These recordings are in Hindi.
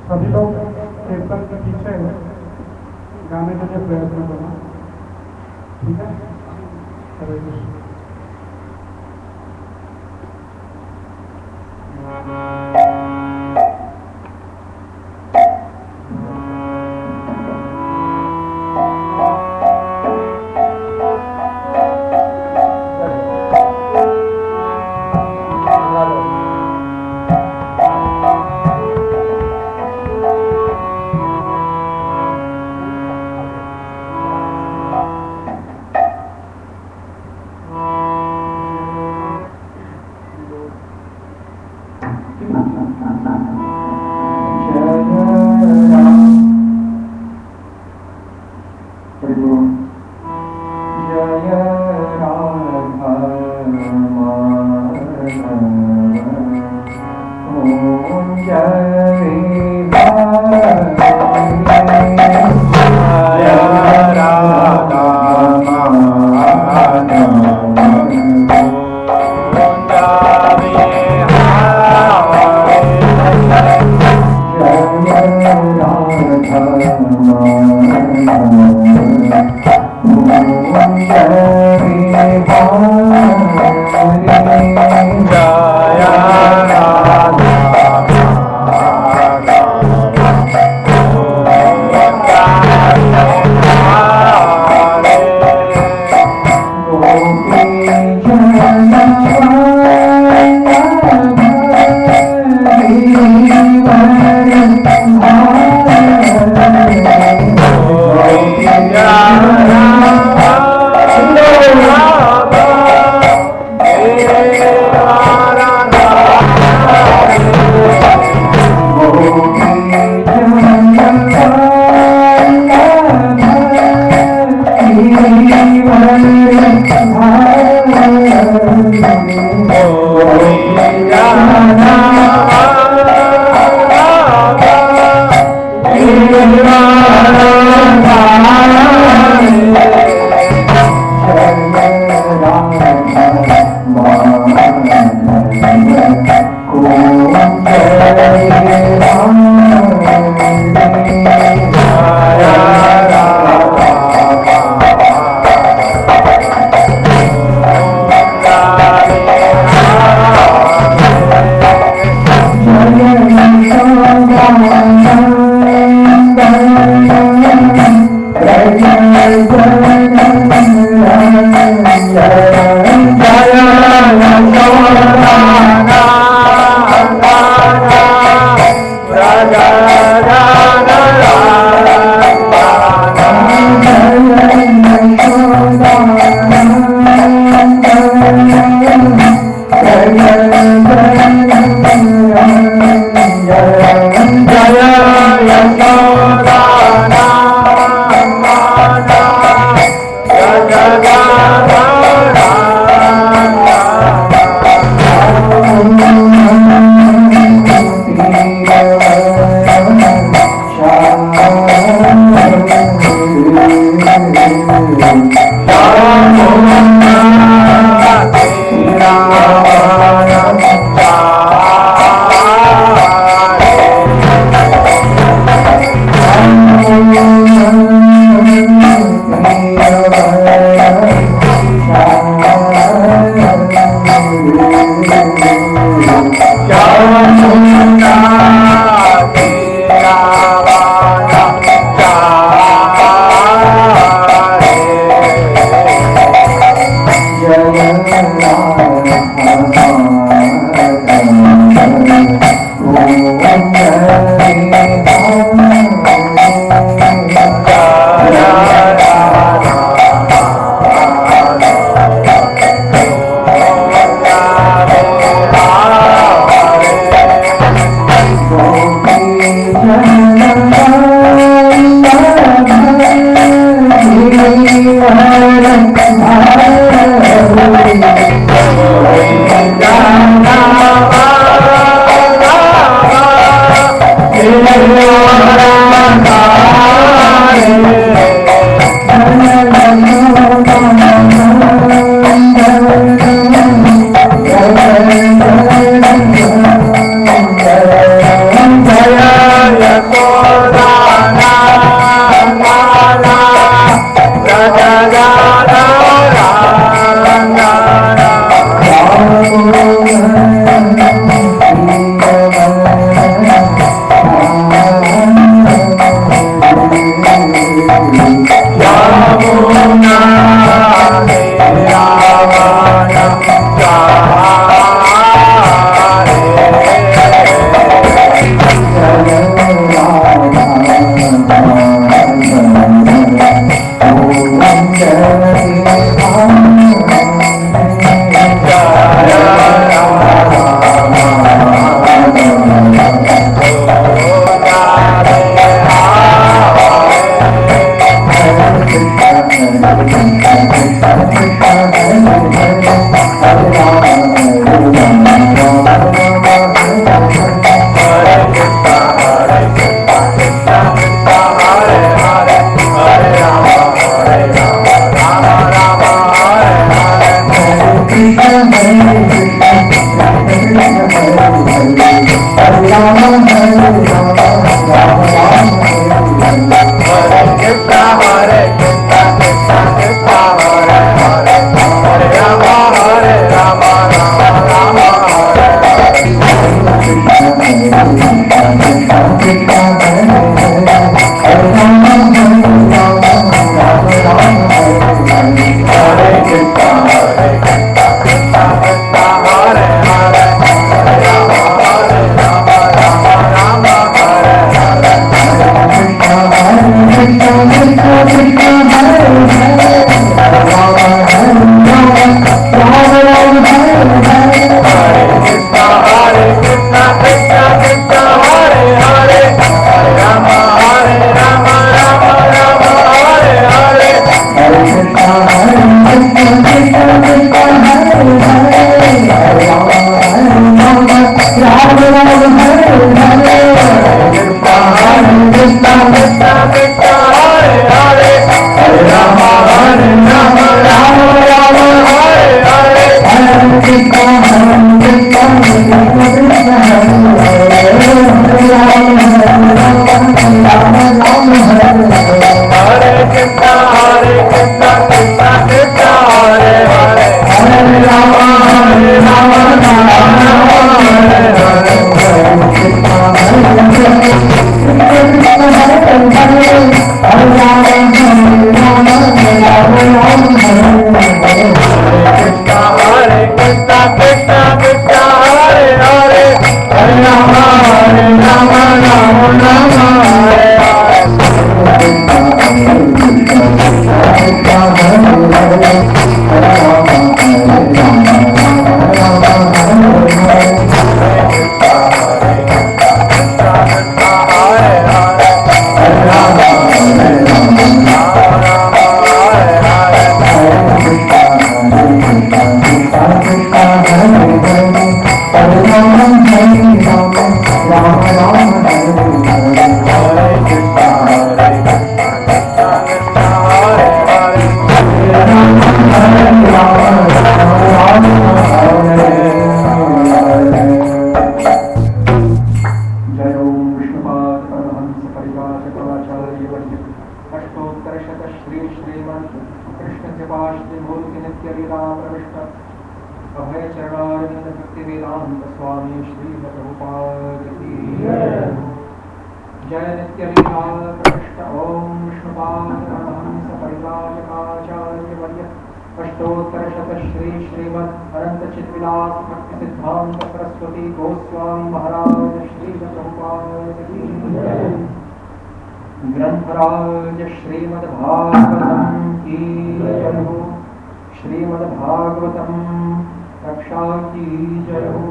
सभी लोग कीर्तन के पीछे गाने के लिए प्रयत्न करना, ठीक है? हरे कृष्ण। Jaya ग्रंथराज श्रीमद्भागवतम की जय हो। श्रीमद्भागवतम रक्षा की जय हो।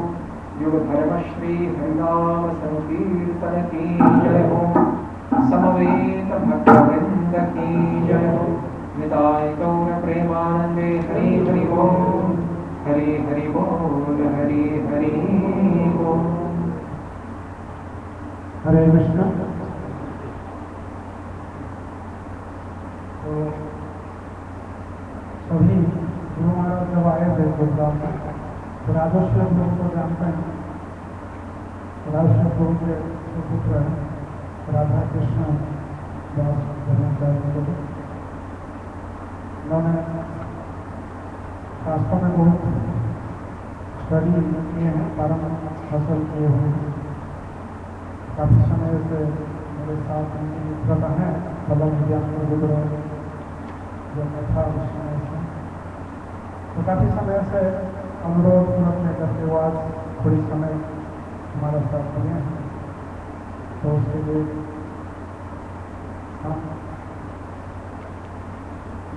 युग धर्म श्री हरिनाम संकीर्तन की जय हो। समवेत भक्त वृंद की जय हो। निताय गौर प्रेमानंदे हरि हरि बोल, हरि हरि बोल, हरि हरि बोल। हरे कृष्ण। तो सभी गुरु महाराज जब आए थे गुरुग्राम में, तो राजेश्वर गुरु को जानते हैं। राजेश्वर गुरु के पुत्र हैं राधा कृष्ण दास धर्माचार्य गुरु। उन्होंने शास्त्रों में बहुत स्टडी किए हैं, परम हासिल किए हुए हैं। काफ़ी समय से मेरे साथ उनकी मित्रता है। कलम ज्ञान में गुजरा जब मैं था उस समय से, तो काफ़ी समय से अनुरोध पूर्वक में करते हुए आज थोड़ी समय हमारे साथ बने हैं, तो उसके लिए हम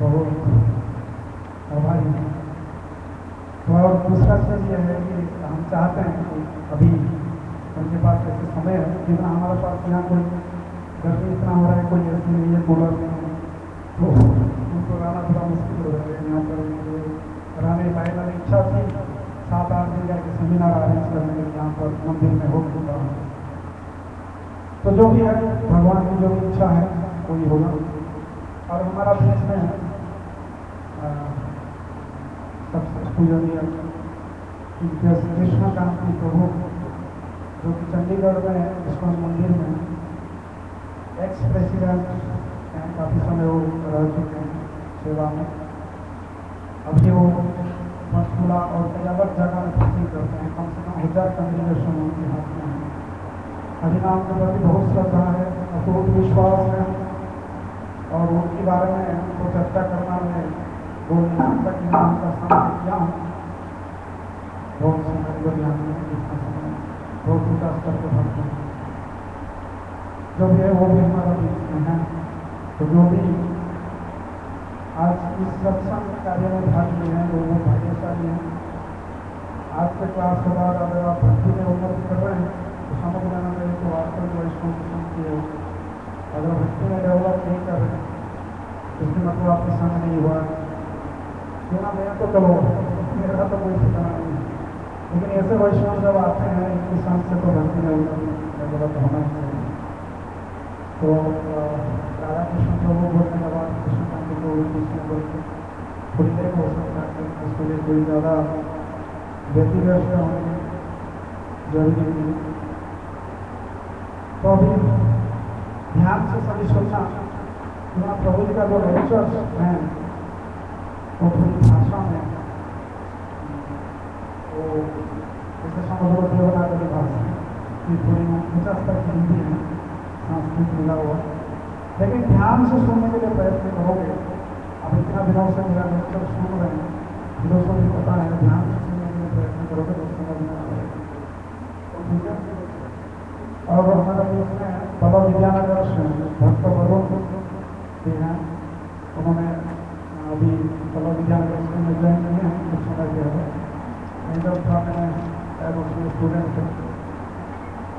बहुत आभारी हैं। तो और दूसरा चीज़ यह है कि हम चाहते हैं कि अभी उनके पास ऐसे समय है जितना हमारे पास यहाँ कोई गर्मी इतना हो रहा है, कोई ऐसी नहीं है, कूलर नहीं है, तो उनको रहना थोड़ा मुश्किल हो रहा है। यहाँ पर रहने पाएगा। इच्छा थी 7-8 दिन का सेमिनार अरेंज करने के यहाँ पर मंदिर में हो चुका है। तो जो भी है भगवान की जो भी इच्छा है वही होगा। और हमारा देश में सबसे पूजनीय कृष्ण कांति प्रभु जो कि चंडीगढ़ में इस्कॉन मंदिर में एक्स प्रेसिडेंट हैं, काफ़ी समय वो रह चुके हैं सेवा में। अभी वो पंचकूला और कई अलग जगह में प्रीचिंग करते हैं। कम से कम 1000 कंग्रेगेशन उनके हाथ में है। हरिनाम के प्रति बहुत श्रद्धा है, अटूट विश्वास है, और उनके बारे में उनको चर्चा करना में बोलने तक नाम का समय क्या हूँ बहुत समय ज्ञान में जितना समय बहुत ऊँचा स्तर पर बढ़ते हैं। जो भी है वो भी हमारा बीच में है। तो जो भी आज इस सत्संग कार्य में भाग लिए हैं वो भाग्यशाली हैं। आज के क्लास के बाद अगर आप भक्ति में उन्नति कर रहे हैं तो समझ लेना चाहिए कि वास्तव में वैष्णव की है। अगर भक्ति में डेवलप नहीं कर रहे तो इसके मतलब आपके संग नहीं हुआ क्यों ना। मैं तो चलो मेरा तो कोई ठिकाना नहीं है, लेकिन ऐसे वैष्णव जब आते हैं इनकी संग से तो भक्ति में उन्नति डेवलप होना चाहिए। तो राधा कृष्ण प्रभु बोलने के बाद कृष्ण कांति को कृष्ण बोलते थोड़ी देर हो सकता है, इसके लिए कोई ज़्यादा व्यक्तिगत होंगे जरूरी नहीं। तो अभी ध्यान से सभी सुनना। यहाँ प्रभु जी का जो लेक्चर्स हैं वो थोड़ी भाषा में वो जैसे समझ लो देवनागरी भाषा की थोड़ी ऊंचा स्तर की हिंदी है, संस्कृत मिला हुआ, लेकिन ध्यान से सुनने के लिए प्रयत्न करोगे। अब इतना दिनों से मेरा लेक्चर सुन रहे हैं, फिलोसॉफी पता है, ध्यान से सुनने के लिए प्रयत्न करोगे तो समझ में आएगा। ठीक है। और हमारा बीच में बाबा विद्यानगर से भक्त वरुण भी हैं, उन्होंने अभी बाबा विद्यानगर स्कूल में ज्वाइन किए हैं कुछ समय पहले। नहीं जब था मैंने उसमें स्टूडेंट थे।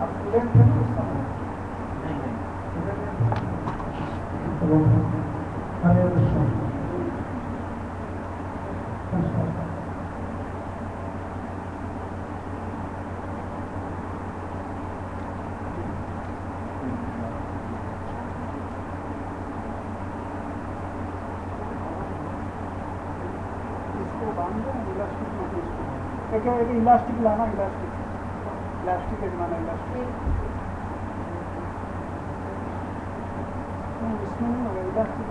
आप स्टूडेंट थे उस समय? चलो हरे कृष्ण। एक इलास्टिक लाना, इलास्टिक एक लाना, इलास्टिक इसमें नहीं होगा, इलास्टिक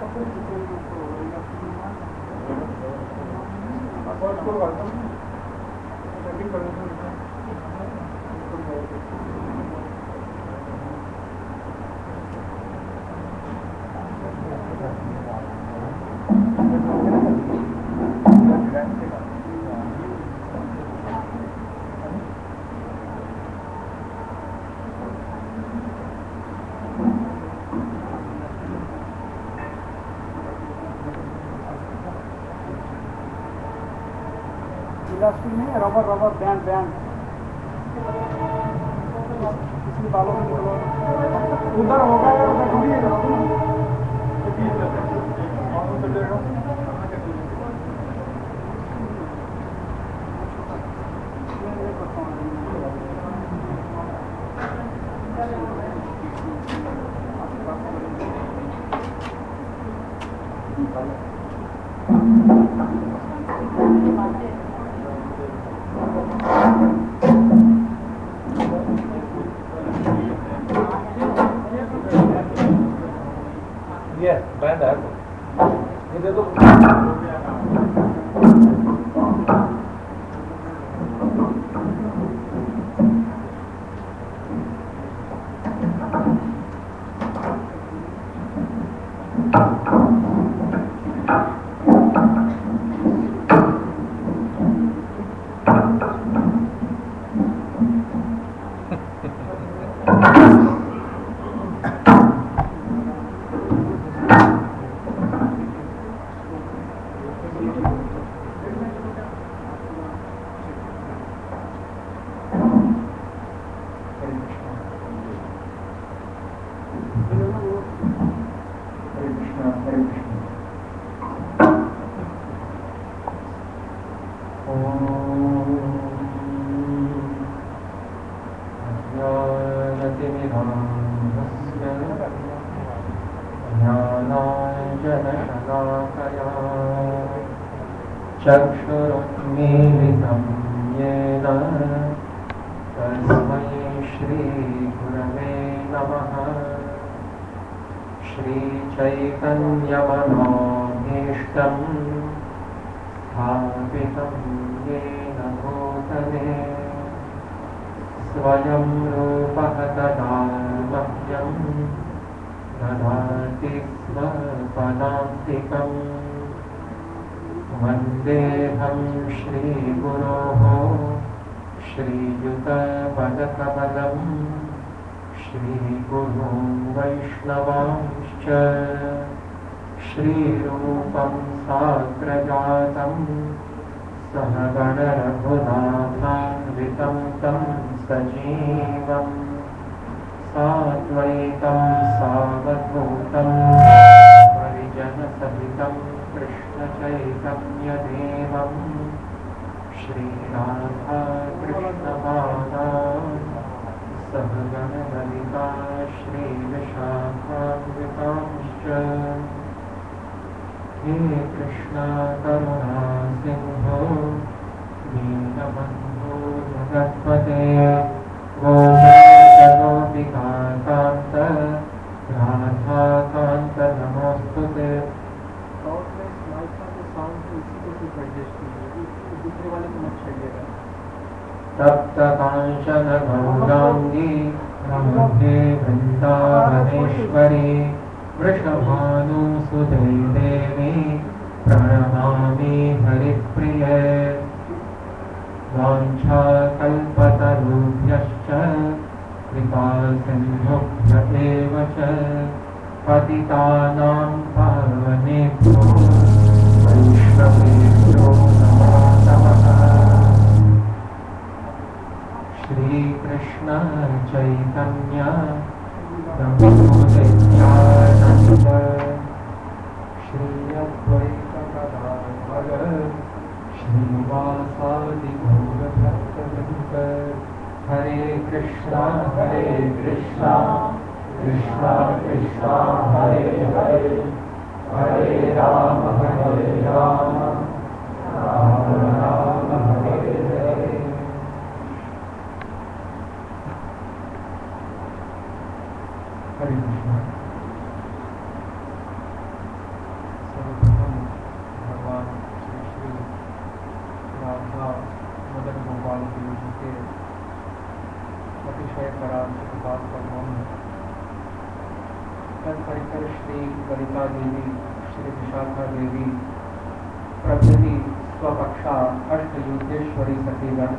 कपड़े इलास्टिक नहीं है, रबर बैंड इसमें बालों में उधर होगा यार, उधर थोड़ी है। बैंड है ये दे दो। चक्षुरुन्मीलितं येन तस्मै श्रीगुरवे नमः। श्रीचैतन्यमनोभीष्टं स्थापितं येन भूतले स्वयं रूपः तदा मह्यं ददाति स्वपदान्तिकम्। वन्देऽहं श्रीगुरोः श्रीयुतपदकमलं श्रीगुरुं वैष्णवांश्च श्रीरूपं साग्रजातं सहगण रघुनाथान्वितं तं सजीवं साद्वैतं सावधूतं परिजनसहितं कृष्णचैतन्यदेवं श्रीराधा कृष्णपादान् सहगण ललिता श्रीविशाखान्वितांश्च हे कृष्णा करुणा सिंधो दीनबन्धो जगत्पते गोपिकान्त राधाकान्त नमोस्तुते। तप्त कांचन गौरांगी राधे वृंदावनेश्वरी वृषभानुसुते देवी प्रणमामि हरिप्रिये। वाञ्छाकल्पतरुभ्यश्च कृपासिन्धुभ्य एव च पतितानां पावनेभ्यो वैष्णवेभ्यो नमो नमः। श्रीकृष्ण चैतन्य प्रभु नित्यानंद श्री अद्वैत गदाधर श्रीवासादि गौरभक्तवृन्द। हरे कृष्णा कृष्णा कृष्णा हरे हरे हरे राम राम राम हरे हरे। हरे कृष्णा। सर्वप्रथम भगवान श्री श्री राधा मदन गोपाल देव जी के अतिशय परांशुक बात पर तत्परिकर श्री ललिता देवी श्री विशाखा देवी प्रभृति स्वपक्षा अष्टयुद्धेश्वरी सखीगण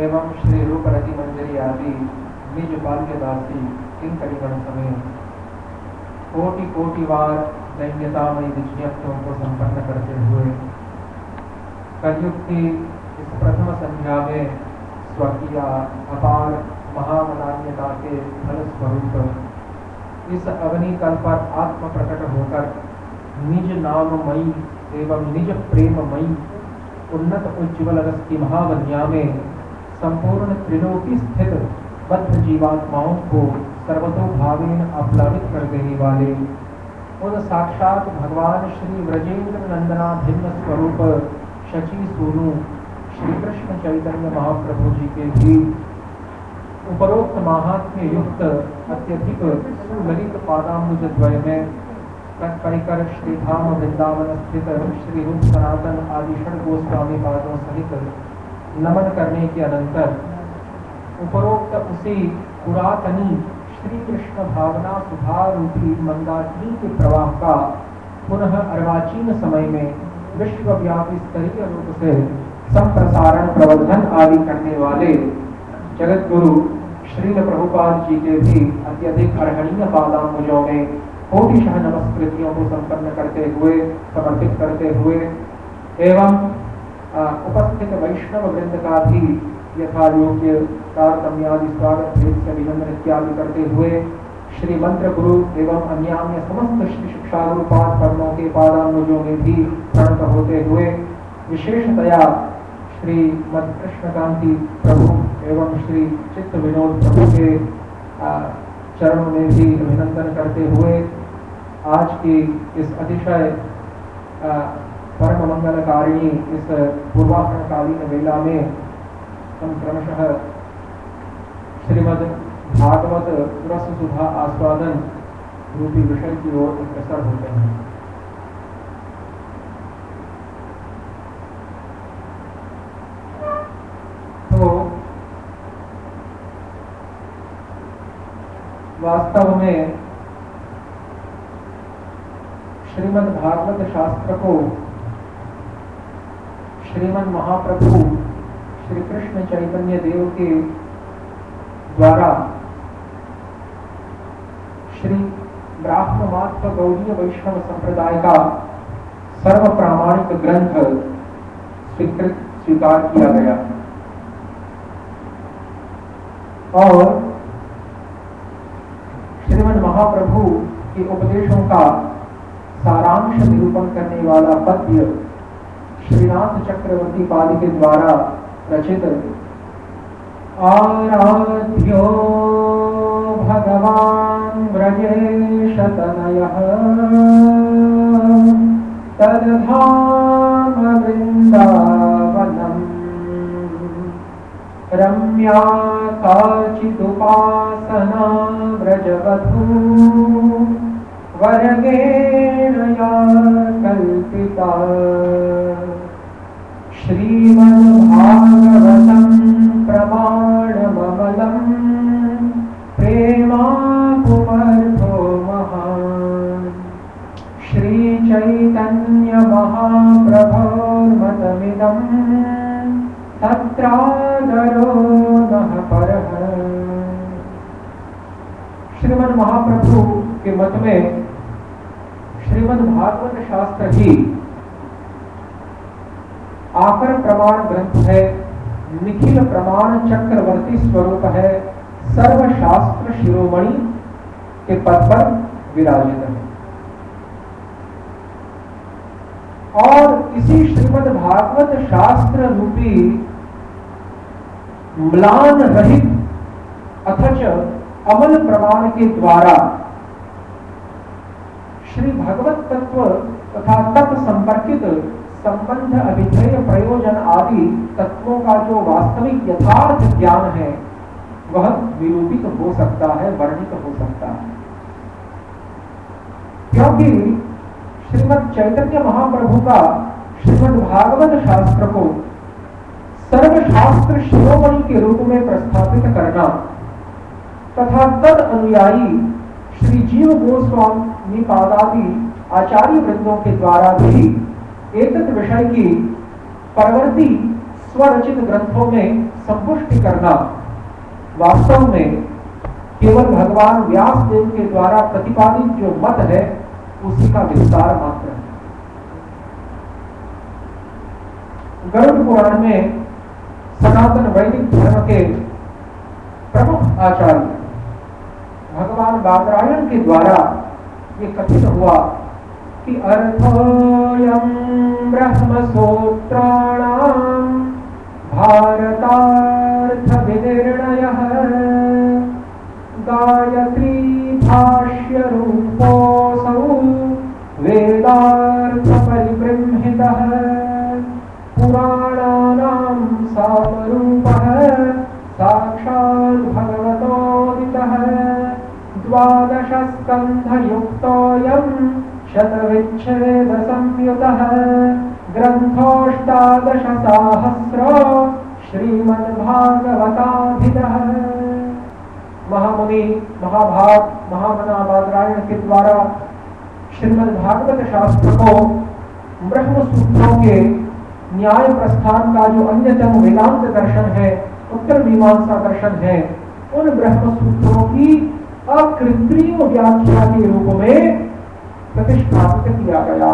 एवं श्री रूप रति मंजरी आदि निज बाल्यदासी किंकरीगण समेत कोटि कोटि बार दैन्यतामयी विजयत्वों को संपन्न करते हुए कलयुग की इस प्रथम संध्या में स्वकीय अपार महामनान्यता के फल स्वरूप इस अग्नि कल पर आत्म प्रकट होकर निज नाममयी एवं निज प्रेममयी उन्नत उज्ज्वल रस की महावन्या में संपूर्ण त्रिलोकी स्थित बद्ध जीवात्माओं को सर्वतोभावेन आप्लावित कर देने वाले उन साक्षात भगवान श्री व्रजेंद्र नंदना भिन्न स्वरूप शची सोनू श्री कृष्ण चैतन्य महाप्रभु जी के भी उपरोक्त महात्म्य युक्त अत्यधिक सुललित पादाम्बुज द्वय में तत्परिकर श्री धाम वृंदावन स्थित श्री रूप सनातन आदि षड गोस्वामी पादों सहित नमन करने के अनंतर उपरोक्त उसी पुरातनी श्री कृष्ण भावना सुधा रूपी मंदाकिनी के प्रवाह का पुनः अर्वाचीन समय में विश्वव्यापी स्तरीय रूप से संप्रसारण प्रवर्धन आदि करने वाले जगत गुरु श्रील प्रभुपाद जी के भी अत्यधिक अर्हणीय पादांबुजों में कोटिशः नमस्कृतियों को संपन्न करते हुए समर्पित करते हुए एवं उपस्थित वैष्णव वृंद का भी यथायोग्य तारतम्यादि स्वागत भेद से अभिनंदन इत्यादि करते हुए श्री मंत्र गुरु एवं अन्यान्य समस्त श्री शिक्षा गुरुपाद पद्मों के पादांबुजों में भी प्रणत होते हुए विशेषतया श्री मद कृष्णकांति प्रभु एवं श्री चित्त विनोद प्रभु के चरणों में भी अभिनंदन करते हुए आज की इस अतिशय परम मंगलकारिणी इस पूर्वाह्नकालीन वेला में हम क्रमशः श्रीमद् भागवत रस सुधा आस्वादन रूपी विषय की ओर अग्रसर होते हैं। तो वास्तव में श्रीमद् भागवत शास्त्र को श्रीमद् महाप्रभु श्री कृष्ण चैतन्य देव के द्वारा श्री ब्राह्म मात्र गौड़ीय वैष्णव संप्रदाय का सर्व प्रामाणिक ग्रंथ स्वीकार किया गया और श्रीमद् महाप्रभु के उपदेशों का सारांश निरूपण करने वाला पद्य श्रीनाथ चक्रवर्ती पाद के द्वारा रचित आराध्यो भगवान ब्रजेश तनयः तद्धाम वृंदावनम् रम्या काचिदुपासना व्रजवधू वरगेण या कल्पिता श्रीमद्भागवतं प्रमाणममलं प्रेमापुमर्थो महान् श्रीचैतन्य महाप्रभोर्मतमिदं तत्रादरो नः परः। श्रीमद् महाप्रभु के मत में श्रीमद् भागवत शास्त्र ही आकर प्रमाण ग्रंथ है, निखिल प्रमाण चक्रवर्ती स्वरूप है, सर्वशास्त्र शिरोमणि के पद पर विराजित है। और इसी श्रीमद् भागवत शास्त्र रूपी म्लान रहित अथच अमल प्रमाण के द्वारा श्री भगवत तत्व तथा तत् संपर्कित संबंध अभिधेय प्रयोजन आदि तत्वों का जो वास्तविक यथार्थ ज्ञान है वह निरूपित हो सकता है, वर्णित हो सकता है। क्योंकि श्रीमद् चैतन्य महाप्रभु का श्रीमद् भागवत शास्त्र को सर्वशास्त्र शिरोमणि के रूप में प्रस्थापित करना तथा तद अनुयायी श्री जीव गोस्वामी पादादि आचार्य वृंदों के द्वारा भी एतत् विषय की परवर्ती स्वरचित ग्रंथों में संपुष्टि करना वास्तव में केवल भगवान व्यास देव के द्वारा प्रतिपादित जो मत है उसी का विस्तार मात्र है। गरुड़ पुराण में सनातन वैदिक धर्म के प्रमुख आचार्य भगवान बादरायण के द्वारा ये कथित हुआ कि अर्थोऽयं ब्रह्मसूत्राणां भारतार्थ विनिर्णयः गायत्री भाष्य रूपोऽसौ वेदार्थ परिबृंहितः पुराणानां सामरूपः साक्षात् भगवतोदितः द्वादश स्कन्धयुक्तोऽयं शतविच्छेद संयुतः ग्रन्थोऽष्टादशसाहस्रो श्रीमद्भागवताभिधः। महामुनि महाभाग महामना बादरायण के द्वारा श्रीमद्भागवत शास्त्र को ब्रह्म सूत्रों के न्याय प्रस्थान का जो अन्यतम वेदांत दर्शन है, उत्तर मीमांसा दर्शन है, उन ब्रह्म सूत्रों की अकृत्रिम व्याख्या के रूप में प्रतिष्ठापित किया गया।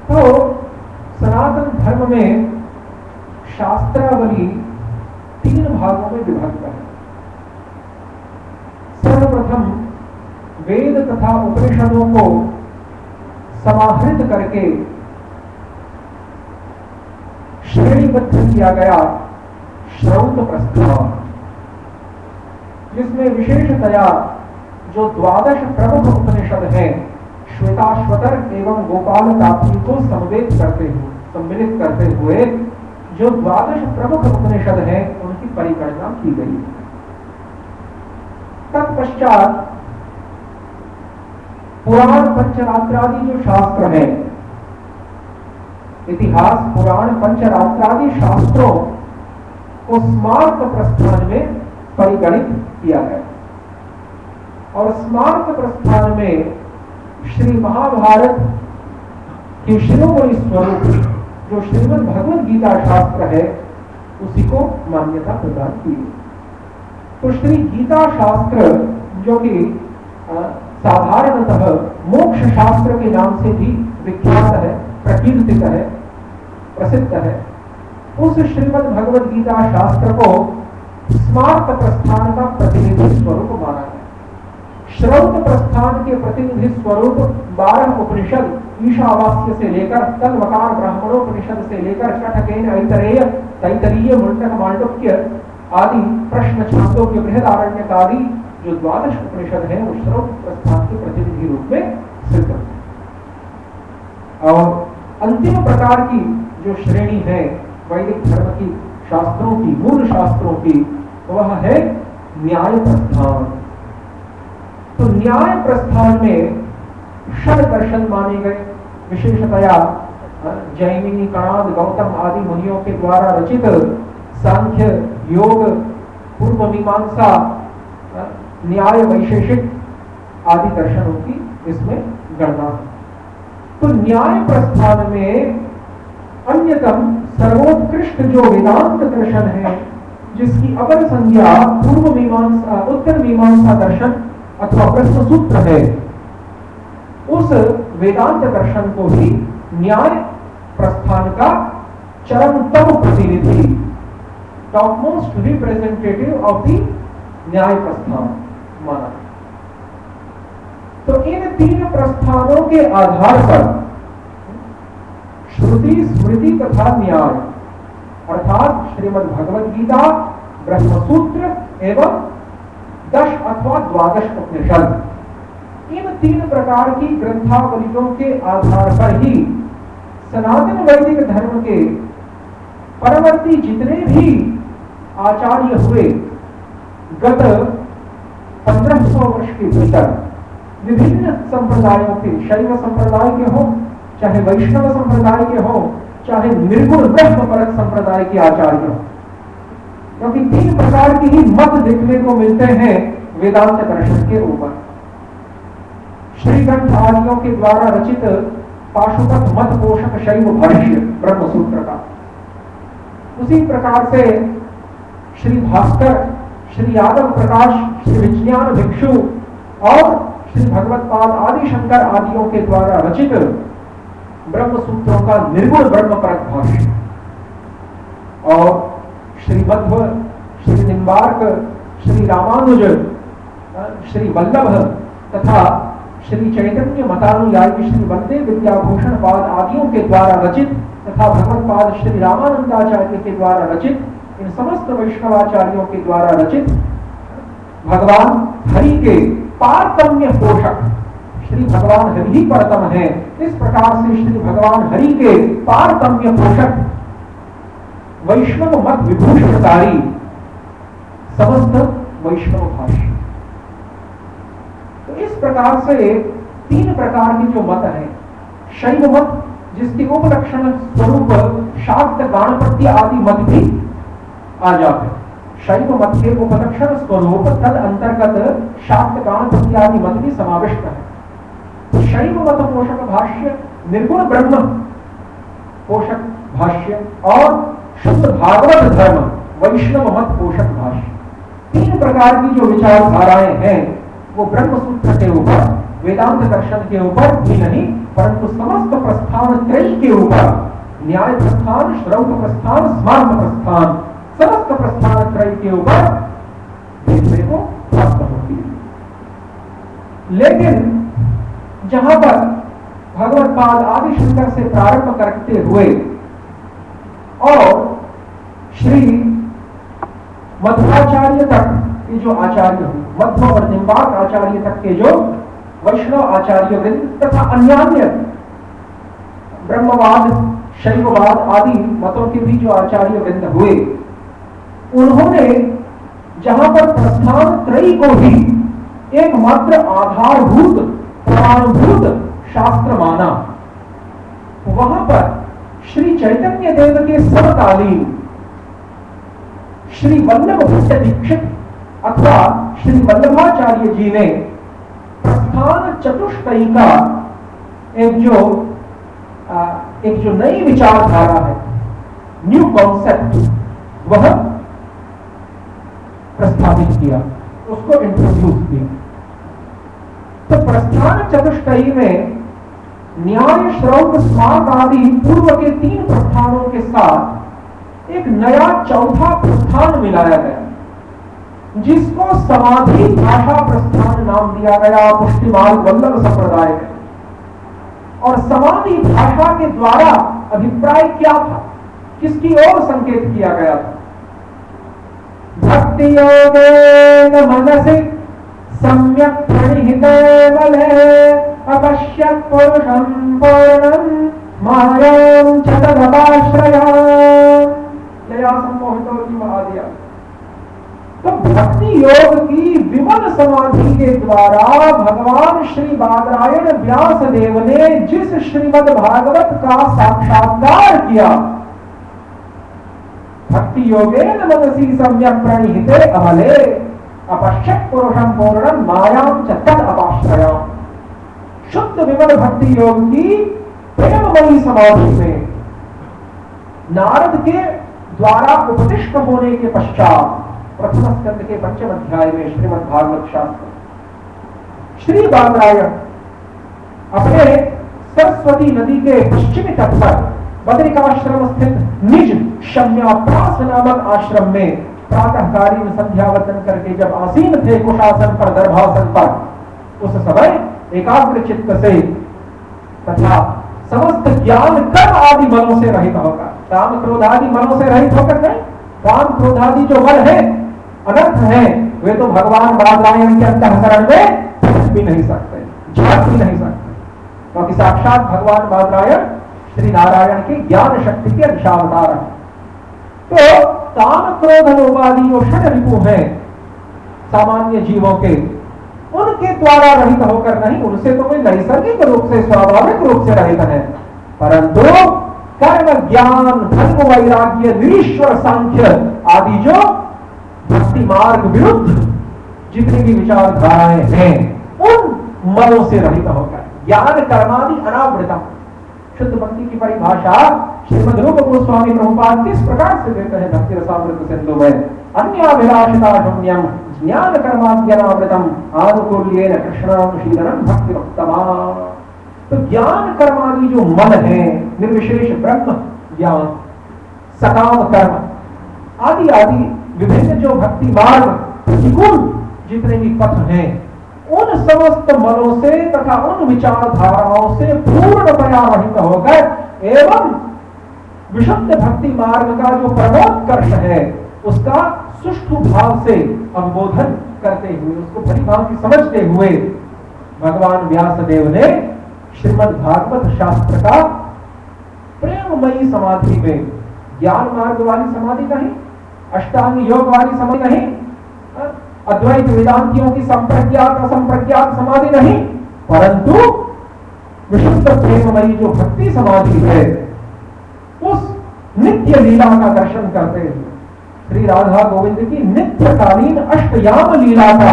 तो सनातन धर्म में शास्त्रावली 3 भागों में विभक्त है। सर्वप्रथम वेद तथा उपनिषदों को समाहृत करके श्रेणीबद्ध किया गया श्रौत प्रस्थान, जिसमें विशेषतया जो 12 प्रमुख उपनिषद हैं श्वेताश्वतर एवं गोपाल ताप्ती को सम्मिलित करते हुए जो 12 प्रमुख उपनिषद हैं उनकी परिगणना की गई। तत्पश्चात पुराण पंचरात्रादि जो शास्त्र हैं, इतिहास पुराण पंचरात्रादि शास्त्रों को स्मार्त प्रस्थान में परिगणित किया गया और स्मार्त प्रस्थान में श्री महाभारत के शिरोमणि स्वरूप जो श्रीमद् भगवद गीता शास्त्र है उसी को मान्यता प्रदान की। तो श्री गीता शास्त्र जो कि साधारणतः मोक्ष शास्त्र के नाम से भी विख्यात है, प्रकीर्तित है, प्रसिद्ध है, उस श्रीमद् भगवद गीता शास्त्र को स्मार्त प्रस्थान का प्रतिनिधि स्वरूप माना है। श्रौत प्रस्थान के प्रतिनिधि स्वरूप 12 उपनिषद ईशावास्य से लेकर तलवकार ब्राह्मणोपनिषद से लेकर कठकेन ऐतरेय तैतरीय मुंडक मांडुक्य आदि प्रश्न छांदोग्य बृहदारण्यक आदि जो 12 उपनिषद है वो श्रौत प्रस्थान के प्रतिनिधि रूप में सिद्ध है। और अंतिम प्रकार की जो श्रेणी है वैदिक धर्म की शास्त्रों की, मूल शास्त्रों की, वह है न्याय प्रस्थान। तो न्याय प्रस्थान में षड दर्शन माने गए, विशेषतया जैमिनी, कणाद, गौतम आदि मुनियों के द्वारा रचित सांख्य, योग, पूर्व मीमांसा, न्याय, वैशेषिक आदि दर्शनों की इसमें गणना है। तो न्याय प्रस्थान में अन्यतम सर्वोत्कृष्ट जो वेदांत दर्शन है, जिसकी अपर संज्ञा पूर्व मीमांसा, उत्तर मीमांसा दर्शन अथवा प्रश्न सूत्र है, उस वेदांत दर्शन को ही न्याय प्रस्थान का चरमतम प्रतिनिधि, टॉपमोस्ट रिप्रेजेंटेटिव ऑफ द न्याय प्रस्थान माना। तो इन 3 प्रस्थानों के आधार पर श्रुति, स्मृति तथा न्याय अर्थात श्रीमद् भगवद गीता, ब्रह्मसूत्र एवं 10 अथवा 12 उपनिषद, इन 3 प्रकार की ग्रंथावलियों के आधार पर ही सनातन वैदिक धर्म के परवर्ती जितने भी आचार्य हुए गत 1500 वर्ष के भीतर विभिन्न संप्रदायों के, शैव संप्रदाय के हो, चाहे वैष्णव संप्रदाय के हो, चाहे निर्गुण ब्रह्म परक संप्रदाय के आचार्य हो, क्योंकि 3 प्रकार के ही मत देखने को मिलते हैं वेदांत दर्शन के ऊपर। श्रीगंठ आर्यों के द्वारा रचित पाशुपत मत पोषक शैव भाष्य ब्रह्मसूत्र का, उसी प्रकार से श्री भास्कर, श्री यादव प्रकाश, श्री विज्ञान भिक्षु और श्री भगवत पाद आदि शंकर आदियों के द्वारा रचित ब्रह्मसूत्रों का निर्गुण ब्रह्म परक भाष्य, और श्री मध्व, श्री निम्बार्क, श्री रामानुज, श्री वल्लभ तथा श्री चैतन्य मतानुयायी श्री वंदे विद्याभूषण पाद आदियों के द्वारा रचित तथा भगवत पाद श्री रामानंदाचार्य के द्वारा रचित, इन समस्त वैष्णवाचार्यों के द्वारा रचित भगवान हरि के पारतम्य पोषक, श्री भगवान हरि ही परतम है, इस प्रकार से श्री भगवान हरि के पारतम्य पोषक वैष्णव मत विभूषणकारी समस्त वैष्णव भाष्य। तो इस प्रकार से 3 प्रकार के जो मत हैं, शैव मत जिसके उपलक्षण स्वरूप शाक्त, गाणपत्य आदि मत भी आ जाते हैं। शैव मत के उपलक्षण स्वरूप तद अंतर्गत शाक्त, गाणपत्य आदि मत भी समाविष्ट है। तो शैव मत पोषक भाष्य, निर्गुण ब्रह्म पोषक भाष्य और शुद्ध भागवत धर्म वैष्णव मत पोषक भाष्य, 3 प्रकार की जो विचारधाराएं हैं वो ब्रह्मसूत्र के ऊपर, वेदांत दर्शन के ऊपर ही नहीं परंतु समस्त प्रस्थान त्रयी के ऊपर, न्याय प्रस्थान, श्रौत प्रस्थान, स्मार्त प्रस्थान, समस्त प्रस्थान त्रयी के ऊपर देखने को प्राप्त होती है। लेकिन जहां पर भगवत पाद आदि शंकर से प्रारंभ करते हुए और श्री मध्वाचार्य तक के जो आचार्य हुए, मध्व और निम्बार्क आचार्य तक के जो वैष्णव आचार्य वृंद तथा अन्य ब्रह्मवाद, शैववाद आदि मतों के भी जो आचार्य वृंद हुए, उन्होंने जहां पर प्रस्थान त्रयी को ही एकमात्र आधारभूत, प्रमाणभूत शास्त्र माना, वहां पर श्री चैतन्य देव के समकालीन श्री वल्लभ भट्ट दीक्षित अथवा श्री वल्लभाचार्य जी ने प्रस्थान चतुष्टयी का एक जो नई विचारधारा है, न्यू कॉन्सेप्ट, वह प्रस्तावित किया, उसको इंट्रोड्यूस किया। प्रस्थान चतुष्टयी में न्याय, श्रौत, स्मार्त आदि पूर्व के 3 प्रस्थानों के साथ एक नया चौथा प्रस्थान मिलाया गया, जिसको समाधि भाषा प्रस्थान नाम दिया गया पुष्टिमार्ग वल्लभ संप्रदाय में। और समाधि भाषा के द्वारा अभिप्राय क्या था, किसकी ओर संकेत किया गया था? भक्ति योगेन मनसि सम्यक् प्रणिहिते बले अपश्यत् पुरुषं पूर्णं मायां च तदपाश्रयाम् यया सम्मोहितो जीवः आदिया। तो भक्ति योग की विमल समाधि के द्वारा भगवान श्री बादरायण व्यास देव ने जिस श्रीमद् भागवत का साक्षात्कार किया, भक्ति योगेन मनसि सम्यक् प्रणिहिते अमले अपश्यत् पुरुषं पूर्णं मायां च तद अपाश्रयाम्। शुद्ध विमल भक्ति योग की प्रेममयी समाधि में नारद के द्वारा उपदिष्ट होने के पश्चात प्रथम स्कंद के 5वें अध्याय में श्रीमद् भागवत शास्त्र श्री बादरायण अपने सरस्वती नदी के पश्चिमी तट पर बद्रिकाश्रम स्थित निज शम्याप्रास नामक आश्रम में प्रातःकालीन संध्यावतन करके जब आसीन थे कुशासन पर, दर्भासन पर, उस समय एकाग्र चित्त से तथा समस्त ज्ञान कर्म आदि मनों से रहित होकर, काम क्रोध आदि मनों से रहित होकर नहीं, काम क्रोध आदि जो मन है अनर्थ है, वे तो भगवान बादरायण के अंतःकरण में भी नहीं सकते, झांक भी नहीं सकते, क्योंकि साक्षात भगवान बादरायण श्री नारायण के ज्ञान शक्ति के दशावतार हैं। तो काम क्रोध लोभादि जो षड रिपु हैं सामान्य जीवों के, उनके द्वारा रहित होकर नहीं, उनसे तो वे नैसर्गिक रूप से स्वाभाविक रूप से रहित है, परंतु कर्म ज्ञान धर्म वैराग्य निरीश्वर सांख्य आदि जो भक्ति मार्ग विरुद्ध जितनी भी विचारधाराएं हैं उन मनों से रहित होकर ज्ञान कर्मादि अनावृतम। शुद्ध भक्ति की परिभाषा श्रीमद् रूप गोस्वामी प्रभुपाद किस प्रकार से देते हैं भक्ति रसामृत सिंधु में? अन्याभिलाषिता शून्यम ज्ञान कर्माद्यनावृतम आनुकूल्येन कृष्णानुशीलनम भक्ति उत्तमा। तो ज्ञान कर्मादि जो मन है, निर्विशेष ब्रह्म ज्ञान, सकाम कर्म आदि आदि विभिन्न जो भक्ति मार्ग प्रतिकूल जितने भी पथ हैं, उन समस्त मनों से तथा उन विचारधाराओं से पूर्णतया रहित होकर एवं विशुद्ध भक्ति मार्ग का जो परमोत्कर्ष है उसका सुष्ठु भाव से अवबोधन करते हुए, उसको भलीभांति समझते हुए भगवान व्यासदेव ने श्रीमद् भागवत शास्त्र का प्रेममयी समाधि में, ज्ञान मार्ग वाली समाधि नहीं, अष्टांग योग वाली समाधि नहीं, अद्वैत वेदांतियों की संप्रज्ञात असंप्रज्ञात समाधि नहीं, परंतु विशुद्ध प्रेममयी जो भक्ति समाधि है उस नित्य लीला का दर्शन करते हुए, श्री राधा गोविंद की नित्यकालीन अष्टयाम लीला का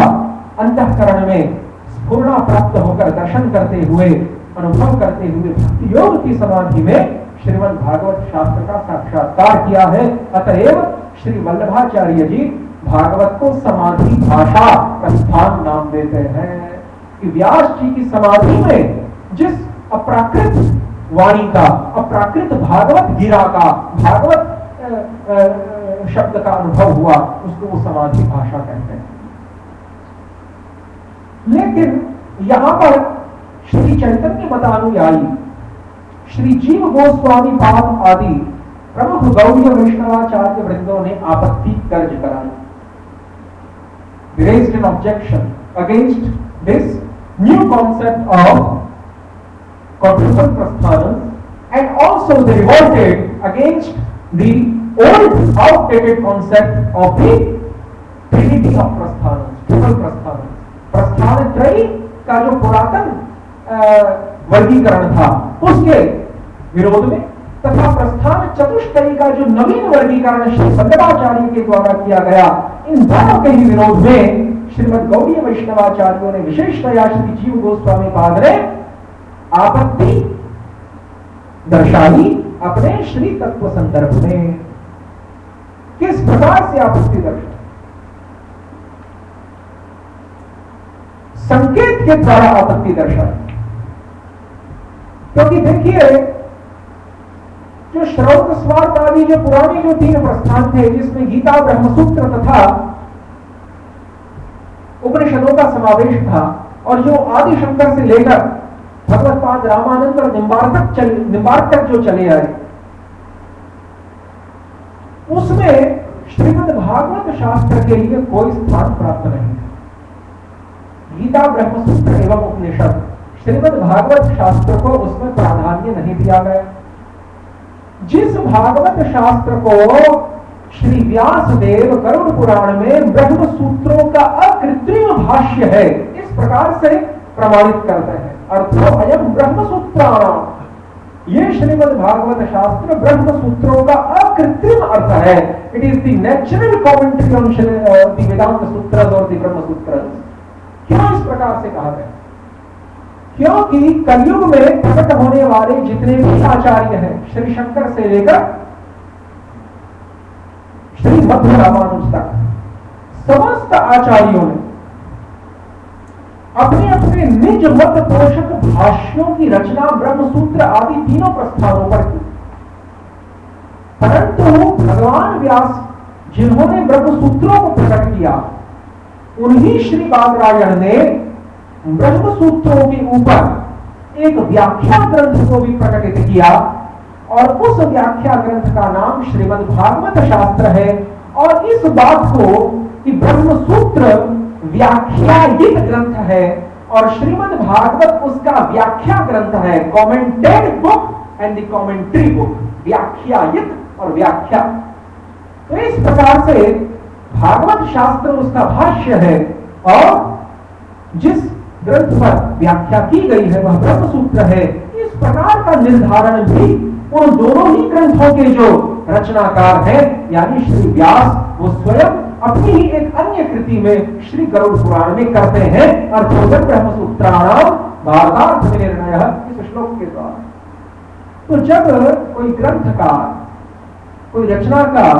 अंतःकरण में स्फुरना प्राप्त होकर दर्शन करते हुए, अनुभव करते हुए भक्ति योग की समाधि में श्रीमद् भागवत शास्त्र का साक्षात्कार किया है। अतएव श्री वल्लभाचार्य जी भागवत को समाधि भाषा प्रस्थान नाम देते हैं कि व्यास जी की समाधि में जिस अप्राकृत वाणी का, अप्राकृत भागवत गिरा का, भागवत शब्द का अनुभव हुआ, उसको वो समाधि भाषा कहते हैं। लेकिन यहां पर श्री चैतन्य मतानुयायी श्री जीव गोस्वामी पाद आदि प्रमुख गौड़ीय वैष्णवाचार्य वृंदों ने आपत्ति दर्ज कराई, raised an objection against this new concept of quadruple prasthanas and also they revolted against the old outdated concept of the trinity of prasthanas, triple prasthanas. प्रस्थान त्रयी का जो पुरातन वर्गीकरण था उसके विरोध में तथा प्रस्थान चतुष्टयी का जो नवीन वर्गीकरण श्री वल्लभाचार्य के द्वारा किया गया, इन दोनों के ही विरोध में श्रीमद् गौड़ीय वैष्णवाचार्यों ने विशेषतया श्री जीव गोस्वामी पाद ने आपत्ति दर्शाई अपने श्री तत्व संदर्भ में। किस प्रकार से आपत्ति दर्शाई? संकेत के द्वारा आपत्ति दर्शाई। क्योंकि देखिए, जो श्रौत स्वार्थ आदि जो पुराने जो 3 प्रस्थान थे, जिसमें गीता, ब्रह्मसूत्र तथा उपनिषदों का समावेश था, और जो आदि शंकर से लेकर भगवत्पाद रामानंद और निम्बार्क तक जो चले आए, उसमें श्रीमद् भागवत शास्त्र के लिए कोई स्थान प्राप्त नहीं है। गीता, ब्रह्मसूत्र एवं उपनिषद, श्रीमद् भागवत शास्त्र को उसमें प्राधान्य नहीं दिया गया। जिस भागवत शास्त्र को श्री व्यास देव गरुड़ पुराण में ब्रह्म सूत्रों का अकृत्रिम भाष्य है, इस प्रकार से प्रमाणित करते हैं। अर्थो अयम ब्रह्म सूत्राणाम, ये श्रीमद् भागवत शास्त्र ब्रह्म सूत्रों का अकृत्रिम अर्थ है। It is the natural commentary on the Vedanta sutras और द ब्रह्म सूत्रस। क्यों इस प्रकार से कहा गया? क्योंकि कलयुग में प्रकट होने वाले जितने भी आचार्य हैं, श्री शंकर से लेकर श्री मध्व रामानुज तक, समस्त आचार्यों ने अपने अपने निज मत पोषक भाष्यों की रचना ब्रह्मसूत्र आदि तीनों प्रस्थानों पर की। परंतु भगवान व्यास जिन्होंने ब्रह्मसूत्रों को प्रकट किया, उन्हीं श्री बादरायण ने ब्रह्मसूत्रों के ऊपर एक व्याख्या ग्रंथ को भी प्रकटित किया, और उस व्याख्या ग्रंथ का नाम श्रीमद् भागवत शास्त्र है। और इस बात को कि ब्रह्मसूत्र व्याख्यायित ग्रंथ है और श्रीमद् भागवत उसका व्याख्या ग्रंथ है, commented book and the commentary book, व्याख्यायित और व्याख्या। तो इस प्रकार से भागवत शास्त्र उसका भाष्य है, और जिस ग्रंथ पर व्याख्या की गई है वह ब्रह्मसूत्र है। इस प्रकार का निर्धारण भी उन दोनों ही ग्रंथों के जो रचनाकार हैं, यानी श्री व्यास, वो स्वयं अपनी ही एक अन्य कृति में श्री गरुड़ पुराण में करते हैं। अर्थोदर ब्रह्मसूत्राणाम भावार्थ निर्णय, इस श्लोक के द्वारा। तो जब कोई ग्रंथकार, कोई रचनाकार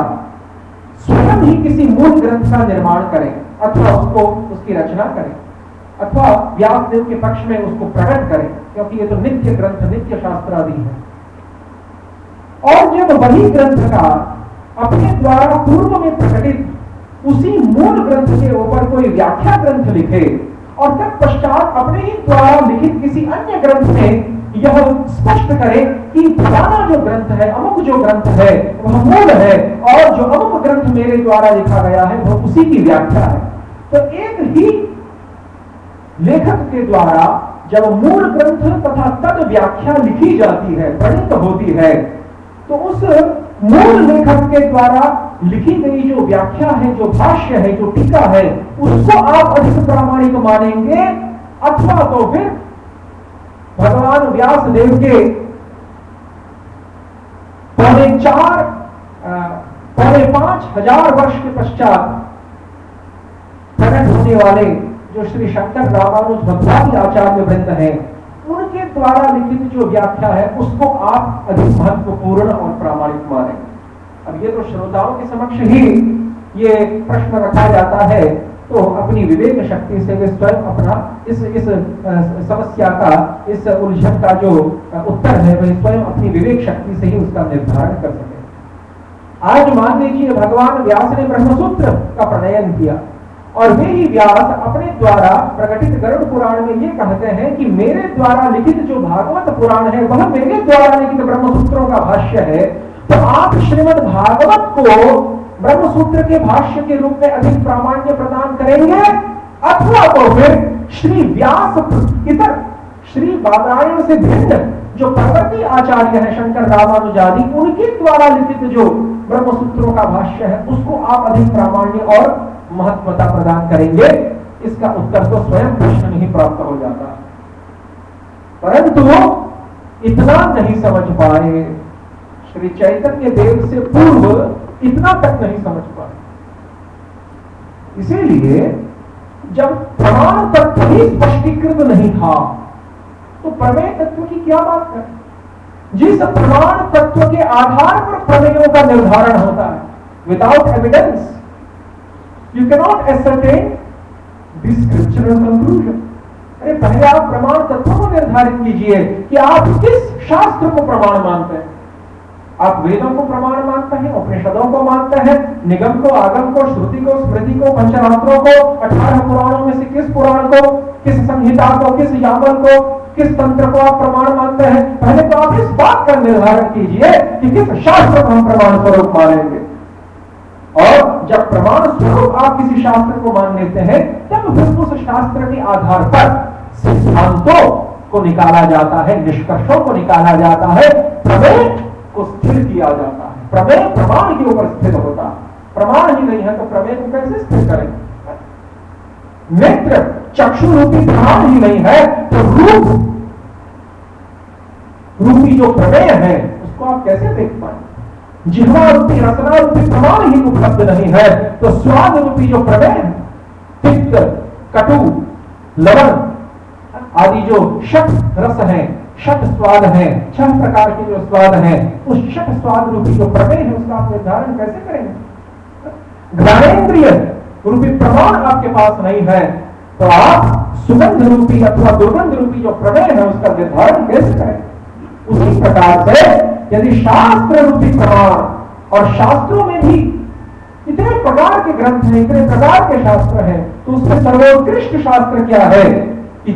स्वयं ही किसी मूल ग्रंथ का निर्माण करे, अथवा उसको उसकी रचना करे, अथवा व्यासदेव के पक्ष में उसको प्रकट करे, क्योंकि ये तो नित्य ग्रंथ, नित्य शास्त्र आदि है। और जब वही ग्रंथकार अपने द्वारा पूर्व में प्रकटित उसी मूल ग्रंथ के ऊपर कोई व्याख्या ग्रंथ लिखे, और तत्पश्चात अपने ही द्वारा लिखित किसी अन्य ग्रंथ में यह स्पष्ट करे कि पुराना जो ग्रंथ है, अमुक जो ग्रंथ है वह मूल है, और जो अमुक ग्रंथ मेरे द्वारा लिखा गया है वह उसी की व्याख्या है। तो एक ही लेखक के द्वारा जब मूल ग्रंथ तथा तद व्याख्या लिखी जाती है, प्रणीत होती है, तो उस मूल लेखक के द्वारा लिखी गई जो व्याख्या है, जो भाष्य है, जो टीका है, उसको आप अधिक प्रामाणिक मानेंगे, अथवा तो फिर भगवान व्यास देव के 4,500 वर्ष के पश्चात प्रकट होने वाले जो श्री शंकर रामानुज मध्वाचार्य आचार्य वृंद हैं, उनके द्वारा लिखित जो व्याख्या है उसको आप अधिक महत्वपूर्ण और प्रामाणिक माने। अब ये तो श्रोताओं के समक्ष ही ये प्रश्न रखा जाता है, तो अपनी विवेक शक्ति से वे स्वयं अपना इस समस्या का, इस उलझन का जो उत्तर है वह स्वयं अपनी विवेक शक्ति से ही उसका निर्धारण कर सके। आज मान लीजिए भगवान व्यास ने ब्रह्मसूत्र का प्रणयन किया, और वे ही व्यास अपने द्वारा प्रकटित गरुड़ पुराण में ये कहते हैं कि मेरे द्वारा लिखित जो भागवत पुराण है वह मेरे द्वारा लिखित ब्रह्मसूत्रों का भाष्य है। तो आप श्रीमद् भागवत को ब्रह्मसूत्र के भाष्य के रूप में अधिक प्रामाण्य प्रदान करेंगे, अथवा तो फिर श्री व्यास इतर श्री बादरायण से भिन्न जो परवर्ती आचार्य है शंकर रामानुजादि, उनके द्वारा लिखित जो ब्रह्मसूत्रों का भाष्य है उसको आप अधिक प्रामाण्य और महत्वता प्रदान करेंगे। इसका उत्तर तो स्वयं प्रश्न में ही प्राप्त हो जाता, परंतु इतना नहीं समझ पाए, श्री चैतन्य देव से पूर्व इतना तक नहीं समझ पाए। इसीलिए जब प्रमाण तत्व ही स्पष्टीकृत नहीं था तो प्रमेय तत्व की क्या बात करें। जिस प्रमाण तत्व के आधार पर प्रमेयों का निर्धारण होता है, without evidence you cannot ascertain the scriptural conclusion. अरे पहले आप प्रमाण तत्वों को निर्धारित कीजिए कि आप किस शास्त्र को प्रमाण मानते हैं। आप वेदों को प्रमाण मानते हैं, उपनिषदों को मानते हैं, निगम को, आगम को, श्रुति को, स्मृति को, पंचरात्रों को, 18 पुराणों में से किस पुराण को, किस संहिता को, किस यामन को, किस तंत्र को आप प्रमाण मानते हैं। पहले तो आप इस बात का निर्धारण कीजिए कि किस शास्त्र को हम प्रमाण स्वरूप मानेंगे। और जब प्रमाण स्वरूप आप किसी शास्त्र को मान लेते हैं तब फिर उस शास्त्र के आधार पर सिद्धांतों को निकाला जाता है, निष्कर्षों को निकाला जाता है, प्रमेय को स्थिर किया जाता है। प्रमेय प्रमाण के ऊपर स्थिर होता है। प्रमाण ही नहीं है तो प्रमेय को कैसे स्थिर करें। नेत्र चक्षु रूपी प्रमाण ही नहीं है तो रूप रूपी जो प्रमेय है उसको आप कैसे देख पाए। जिह्वा रूपी रसना रूपी प्रमाण ही उपलब्ध नहीं है तो स्वाद रूपी जो प्रमेय है, तिक्त, कटु, लवण आदि जो षट रस है, षट स्वाद है, 6 प्रकार के जो स्वाद है, उस षट स्वाद रूपी जो प्रमेय है उसका आप निर्धारण कैसे करेंगे। ज्ञानेंद्रिय रूपी प्रमाण आपके पास नहीं है तो आप सुगंध रूपी अथवा दुर्गंध रूपी जो प्रमेय है उसका निर्धारण कैसे करें। उसी प्रकार से यदि शास्त्र रूपी प्रमाण, और शास्त्रों में भी इतने प्रकार के ग्रंथ हैं, इतने प्रकार के शास्त्र हैं, तो उसमें सर्वोत्कृष्ट शास्त्र क्या है कि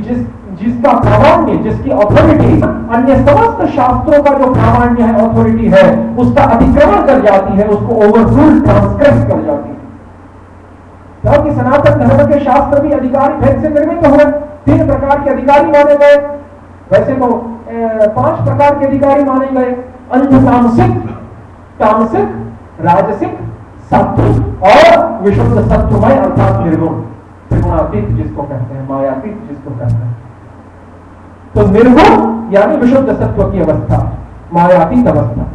जिसका प्रामाण्य, जिसकी ऑथोरिटी अन्य समस्त शास्त्रों का जो प्रामाण्य है, ऑथोरिटी है, उसका अतिक्रमण कर जाती है, उसको ओवररूल, ट्रांसग्रेस कर जाती है। क्योंकि सनातन धर्म के शास्त्र भी अधिकारी भेद से निर्मित हुए, 3 प्रकार के अधिकारी माने गए। वैसे तो 5 प्रकार के अधिकारी माने गए, अंधतामसिक, तामसिक, राजसिक, सात्विक और विशुद्ध सत्वमय अर्थात निर्गुण, त्रिगुणातीत जिसको कहते हैं, मायातीत जिसको कहते हैं। तो निर्गुण यानी विशुद्ध सत्व की अवस्था, मायातीत अवस्था,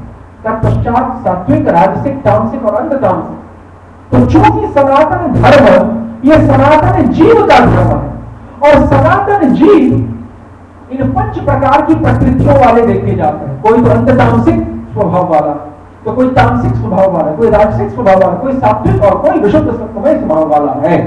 तत्पश्चात सात्विक, राजसिक, तामसिक और अंधतामसिक। तो चूंकि सनातन धर्म ये सनातन जीव का धर्म है और सनातन जीव इन 5 प्रकार की प्रकृतियों वाले देखे जाते हैं। कोई तो अंधतामसिक स्वभाव वाला, तो कोई तामसिक स्वभाव वाला, कोई राजसिक स्वभाव वाला, कोई सात्विक और कोई विशुद्ध सत्वमय स्वभाव वाला है।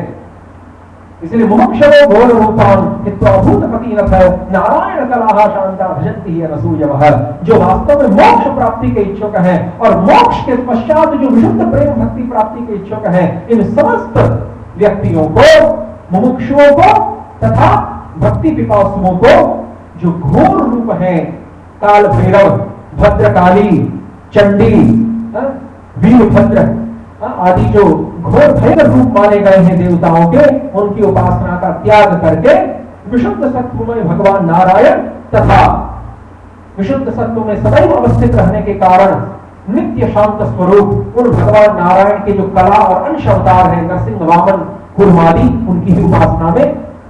इसलिए मुमुक्षवो घोर रूपान हित्वाभूतपतिनथ नारायण कलाहा शांता भजन्ति अनसूयवः, जो वास्तव में मोक्ष प्राप्ति के इच्छुक हैं और मोक्ष के पश्चात जो विशुद्ध प्रेम भक्ति प्राप्ति के इच्छुक हैं, इन समस्त व्यक्तियों को, मुमुक्षुओं को तथा भक्ति पिपासुओं को जो घोर रूप है, काल भैरव, भद्रकाली, चंडी, वीरभद्र आदि जो घोर भयंकर रूप माने गए हैं देवताओं के, उनकी उपासना का त्याग करके विशुद्ध सत्व में भगवान नारायण तथा विशुद्ध सत्व में सदैव अवस्थित रहने के कारण नित्य शांत स्वरूप उन भगवान नारायण के जो कला और अंश अवतार है, नरसिंह, वामन, कुर्मादि, उनकी ही उपासना में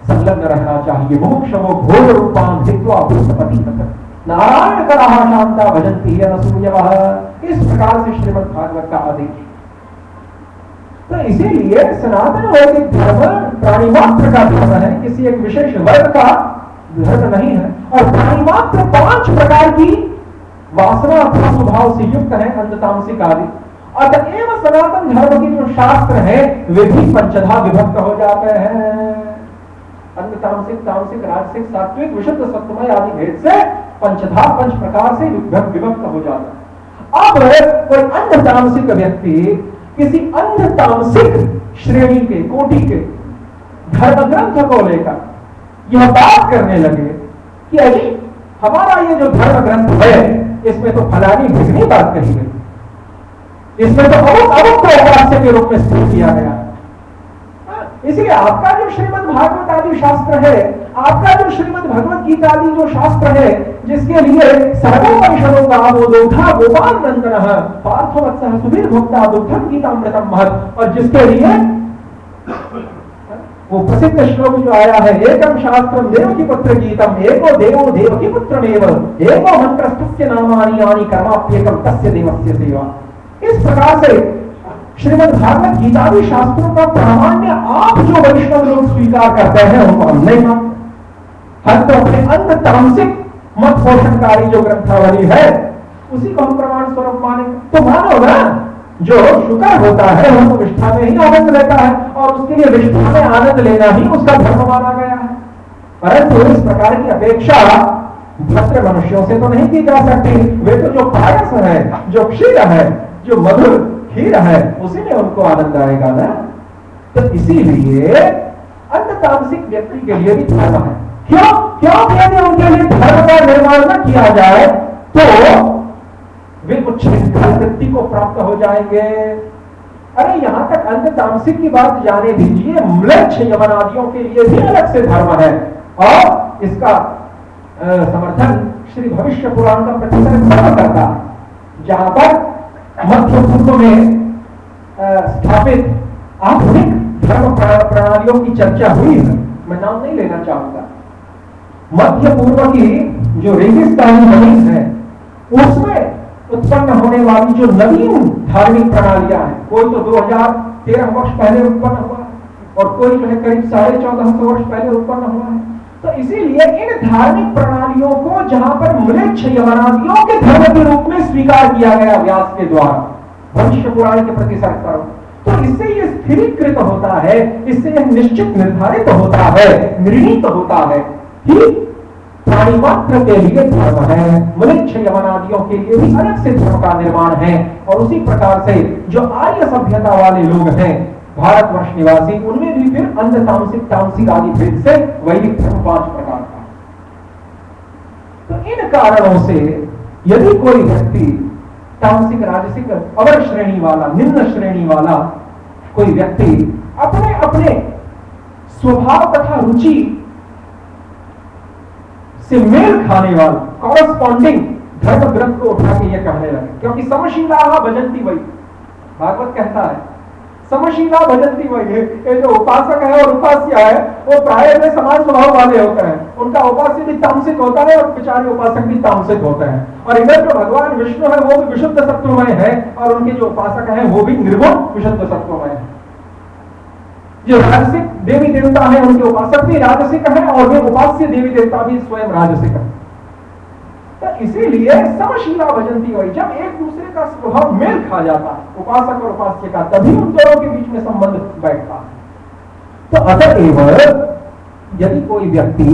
संलग्न रहना चाहिए। मुमुक्षवो घोर रूपान हित्वा भूतपतिनथ नारायण कलाहा शांता भजन्ति अनसूयवः, इस प्रकार से श्रीमद् भागवत का आदेश। तो इसीलिए सनातन वैदिक धर्म प्राणी मात्र का धर्म है, किसी एक विशेष वर्ग का धर्म नहीं है। और प्राणी मात्र 5 प्रकार की वासना अथवा स्वभाव से युक्त है, अंधतामसिक आदि। अतएव सनातन धर्म के जो शास्त्र है वे भी पंचधा विभक्त हो जाते हैं। अंधतामसिक, तामसिक, राजसिक, सात्विक, विशुद्ध सत्वमय आदि भेद से पंचधा 5 प्रकार से विभक्त हो जाता है। अब कोई अंधतामसिक व्यक्ति किसी अन्य तामसिक श्रेणी के, कोटि के धर्म ग्रंथ को लेकर यह बात करने लगे कि अजी हमारा ये जो धर्म ग्रंथ है इसमें तो फलानी भिगनी बात कही गई, इसमें तो अमुक उपास्य के रूप में स्थिर किया गया। इसलिए आपका जो श्रीमद् भागवत आदि शास्त्र है, आपका जो श्रीमद् भगवत गीता आदि जो शास्त्र है, जिसके लिए सर्वोपनिषदों का बोधोधा गोपाल नंदनः पार्थवत्सः सुधीर भोक्ता दुग्धम गीतामृतम महत्, और जिसके लिए वो प्रसिद्ध श्लोक जो आया है, एकम शास्त्रम देवकी पुत्र गीतम एको देवो देवकी पुत्रमेव एको मंत्रस्तस्य नामानि यानि कर्माप्येकम तस्य देवस्य सेवा। इस प्रकार से श्रीमद् भागवत गीतादि शास्त्रों का प्रामाण्य आप जो वैष्णव लोग स्वीकार करते हैं उनको हम नहीं मानते। हम तो अपने अंध तामसिक मत पोषणकारी जो ग्रंथावली है उसी को हम प्रमाण स्वरूप मानेंगे। तो मानो ना, जो शुकर होता है वो तो विष्ठा में ही आनंद लेता है और उसके लिए विष्ठा में आनंद लेना ही उसका धर्म माना गया है। परंतु इस प्रकार की अपेक्षा भद्र मनुष्यों से तो नहीं की जा सकती। वे तो जो पायस है, जो क्षीर है, जो मधुर खीर है, उसी में उनको आनंद आएगा ना। तो इसीलिए अंध तामसिक व्यक्ति के लिए भी धर्म है। क्यों यदि उनके लिए धर्म का निर्माण न किया जाए तो वे उच्छृंखल वृत्ति को प्राप्त हो जाएंगे। अरे यहां तक अंध तामसिक की बात जाने दीजिए, म्लेच्छ यवनादियों के लिए भी अलग से धर्म है और इसका समर्थन श्री भविष्य पुराण का प्रतिशत करता है, जहां पर मध्य पूर्व में स्थापित आधुनिक धर्म प्रणालियों की चर्चा हुई है। मैं नाम नहीं लेना चाहूंगा। मध्य पूर्व की जो रेगिस्तानी जमीन है उसमें उत्पन्न होने वाली जो नवीन धार्मिक प्रणालियां हैं, कोई तो 2013 वर्ष पहले उत्पन्न हुआ और कोई जो है करीब 1450 वर्ष पहले उत्पन्न हुआ है। तो इसीलिए इन धार्मिक प्रणालियों को जहां पर म्लेच्छ यवनादियों के धर्म के रूप में स्वीकार किया गया व्यास के द्वारा भविष्य पुराण के प्रति करो, तो इससे यह स्थिरीकृत होता है, इससे यह निश्चित निर्धारित होता है, निर्णीत होता है कि प्राणी मात्र के लिए धर्म है, म्लेच्छ यवनादियों के लिए भी अलग से धर्म का निर्माण है। और उसी प्रकार से जो आर्य सभ्यता वाले लोग हैं भारतवर्ष निवासी, उनमें भी फिर अंध तामसिक तामसिक आदि भेद से वैदिक धर्म 5 प्रकार का। तो इन कारणों से यदि कोई व्यक्ति तामसिक राजसिक अवर श्रेणी वाला, निम्न श्रेणी वाला कोई व्यक्ति अपने अपने स्वभाव तथा रुचि से मेल खाने वाला कॉरस्पॉन्डिंग धर्म ग्रंथ को उठा के ये कहने लगे, क्योंकि समशीला भजंती वही, भागवत कहता है समशीला भजंती वही है। ये जो उपासक है और उपास्य है वो प्राय में समान स्वभाव वाले होते हैं। उनका उपास्य भी तामसिक होता है और पिछाड़ी उपासक भी तामसिक होते हैं। और इधर जो भगवान विष्णु है वो भी विशुद्ध सत्वमय है और उनके जो उपासक है वो भी निर्गुण विशुद्ध सत्वमय है। जो राजसिक देवी देवता है उनके उपासक भी राजसिक है और वे उपास्य देवी देवता भी स्वयं राजसिक है। तो इसीलिए समशीला भजंती वही, जब एक दूसरे का स्वभाव मेल खा जाता है उपासक और उपास्य का, तभी उन दोनों के बीच में संबंध बैठता है। तो अतएव यदि कोई व्यक्ति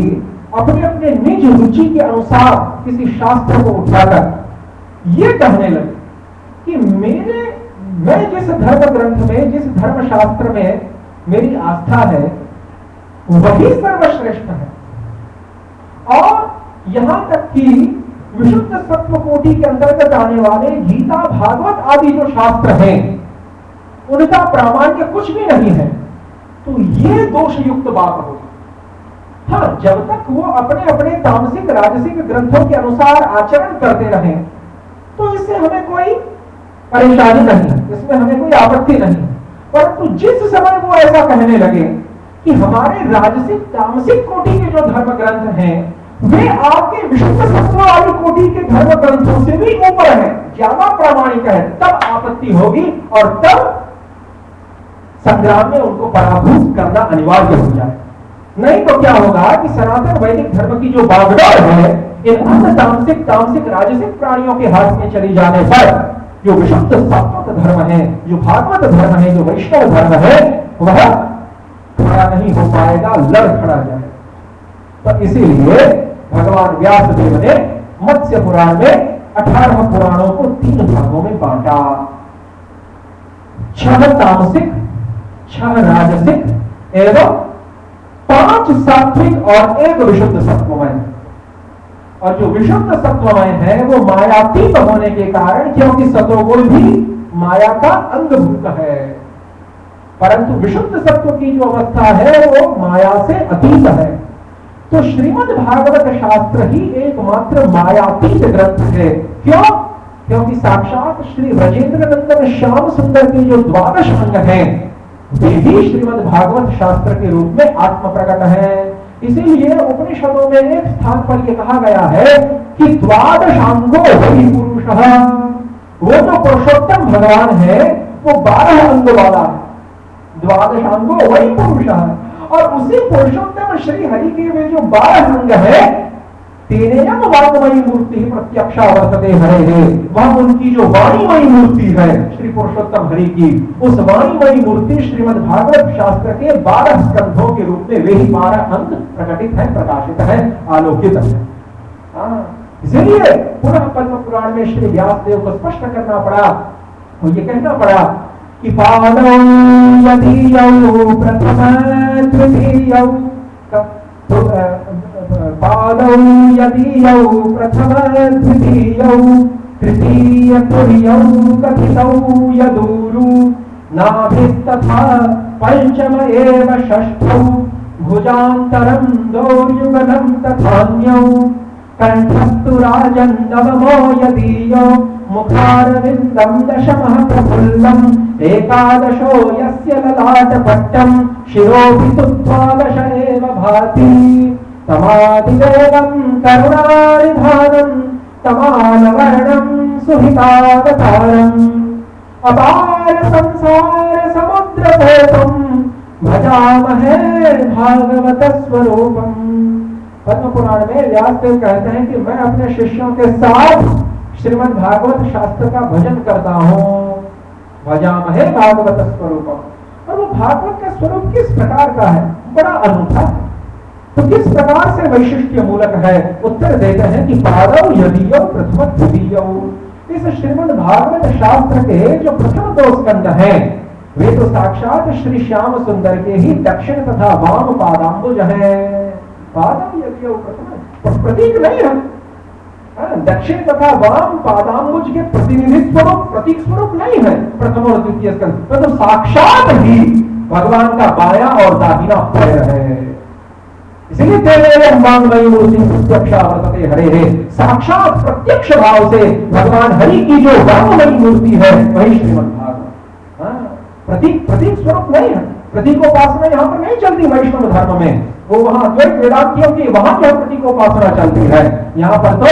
अपने अपने निज रुचि के अनुसार किसी शास्त्र को उठाकर ये कहने लगे कि मैं जिस धर्म ग्रंथ में, जिस धर्म शास्त्र में मेरी आस्था है वही सर्वश्रेष्ठ है, और यहां तक कि विशुद्ध सत्व कोटि के अंतर्गत आने वाले गीता भागवत आदि जो शास्त्र हैं उनका प्रामाण्य कुछ भी नहीं है, तो ये दोषयुक्त बात होगी। हाँ, जब तक वो अपने अपने तामसिक राजसिक ग्रंथों के अनुसार आचरण करते रहे तो इससे हमें कोई परेशानी नहीं, इसमें हमें कोई आपत्ति नहीं। परंतु जिस समय वो ऐसा कहने लगे कि हमारे राजसिक तामसिक कोटि के जो धर्म ग्रंथ हैं वे आपके विशुद्ध सत्व वाली कोटि के धर्म ग्रंथों से भी ऊपर है, ज्यादा प्रामाणिक है, तब आपत्ति होगी और तब संग्राम में उनको पराभूत करना अनिवार्य हो जाए। नहीं तो क्या होगा कि सनातन वैदिक धर्म की जो बागडोर है इन अंध तामसिक राजसिक प्राणियों के हाथ में चली जाने पर जो विशुद्ध सात्विक धर्म है, जो भागवत धर्म है, जो वैष्णव धर्म है, वह खड़ा नहीं हो पाएगा, लड़ खड़ा जाएगा। तो इसीलिए भगवान व्यास देव ने मत्स्य पुराण में 18 पुराणों को 3 भागों में बांटा, 6 तामसिक, 6 राजसिक एवं 5 सात्विक और 1 विशुद्ध सत्वमय। और जो विशुद्ध सत्वमय है वो मायातीत होने के कारण, क्योंकि सत्वगुण भी माया का अंगभूत है, परंतु विशुद्ध सत्व की जो अवस्था है वो माया से अतीत है। तो श्रीमद् भागवत शास्त्र ही एकमात्र मायातीत ग्रंथ है। क्यों? क्योंकि साक्षात श्री ब्रजेंद्र नंदन श्याम सुंदर के जो 12 अंग हैं वे ही श्रीमद् भागवत शास्त्र के रूप में आत्म प्रकट है। इसीलिए उपनिषदों में एक स्थान पर यह कहा गया है कि 12 अंगो वही पुरुषः, वो जो पुरुषोत्तम भगवान है वो 12 अंग वाला है, 12 अंगो वही पुरुषः। और उसी पुरुषोत्तम श्री हरि के वे जो 12 अंग है तेनेयम वाङ्मयी मूर्ति प्रत्यक्षा वर्तते हरे। वह उनकी जो वाणीमयी मूर्ति है श्री पुरुषोत्तम हरि की, उस वाणीमयी मूर्ति श्रीमद् भागवत शास्त्र के 12 स्कंधों के रूप में वे ही 12 अंक प्रकटित है, प्रकाशित है, आलोकित है। इसलिए पुनः पद्म पुराण में श्री व्यासदेव को स्पष्ट करना पड़ा और ये कहना पड़ा कि पादौ यदीयौ प्रथम द्वितीयौ पादौ यदीयौ प्रथम द्वितीयौ तृतीय तुर्यौ कथितौ यदूरु नाभिस्तथा पंचम एव षष्ठौ भुजान्तरं दोर्युगलं तथान्यौ कंठस्तु राजन् नवमो यदीयो मुखारविन्दं दशमः प्रफुल्लम् एकादशो यस्य ललाटपट्टं शिरोभितु द्वादश एव भाति तमादिदेवं करुणानिधानं तमालवर्णं सुहितावतारम् अपार संसार समुद्रपोतं भजामहे भागवत स्वरूपम्। पद्म पुराण में व्यासदेव कहते हैं कि मैं अपने शिष्यों के साथ श्रीमद् भागवत शास्त्र का भजन करता हूँ। भजामहे भागवत स्वरूपम। और वो भागवत का स्वरूप किस प्रकार का है? बड़ा अनूठा है। तो किस प्रकार से वैशिष्ट्य मूलक है? उत्तर देते हैं कि पादौ यदीयौ प्रथम द्वितीयौ। इस श्रीमद् भागवत शास्त्र के जो प्रथम 2 स्कंद हैं वे तो साक्षात श्री श्याम सुंदर के ही दक्षिण तथा वाम पादांबुज हैं। पादौ यदीयौ प्रथम प्रतीक नहीं है, दक्षिण तथा वाम पादांबुज के प्रतिनिधित्व प्रतीक स्वरूप नहीं है प्रथम और द्वितीय स्कंद, तो साक्षात ही भगवान का बायां और दाहिना पैर है। इसलिए तेनेयम वाङ्मयी मूर्ति प्रत्यक्षा वर्तते हरे। साक्षात प्रत्यक्ष भाव से भगवान हरि की जो वाङ्मयी मूर्ति है वही श्रीमद् भागवत। प्रतीक स्वरूप नहीं है। प्रतीकोपासना यहाँ पर नहीं चलती वैष्णव धर्म में। वो वहां द्वैत वेदांतियों की वहां जो प्रतीकोपासना चलती है, यहाँ पर तो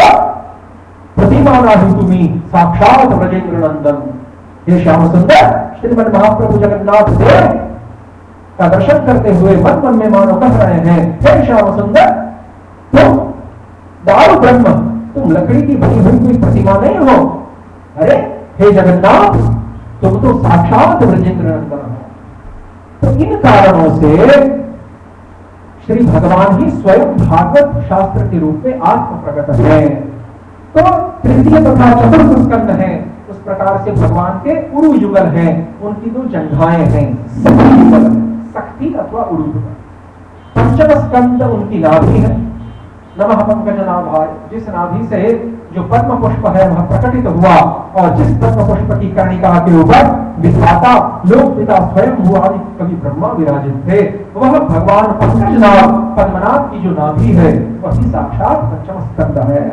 प्रतिमा नाही तुम्ही साक्षात ब्रजेंद्र नंदन। ये श्याम सुंदर श्रीमद् महाप्रभु जगन्नाथ देव का दर्शन करते हुए मन मन में मानो कह रहे हैं, हे श्याम सुंदर तुम दारू ब्रह्म, तुम लकड़ी की बनी हुई कोई प्रतिमा नहीं हो। अरे हे जगन्नाथ तुम तो साक्षात ब्रजेंद्र नंदन हो। तो इन कारणों से श्री भगवान ही स्वयं भागवत शास्त्र के रूप में आत्म प्रकट है। तो तृतीय तथा चतुर्थ स्कंद है, उस प्रकार से भगवान के उरु युगल हैं, उनकी 2 जंघाएं हैं, शक्ति अथवा उरु युगल। पंचम स्कंद उनकी नाभि है, नमः पंकज नाभाय, जिस नाभि से जो पद्म पुष्प है वह प्रकटित हुआ और जिस पद्म पुष्प की कर्णिका के ऊपर विधाता लोक पिता स्वयं हुआ आदि कवि ब्रह्मा विराजित थे, वह भगवान पंकजनाभ पद्मनाभ की जो नाभि है वही साक्षात पंचम स्कंद है।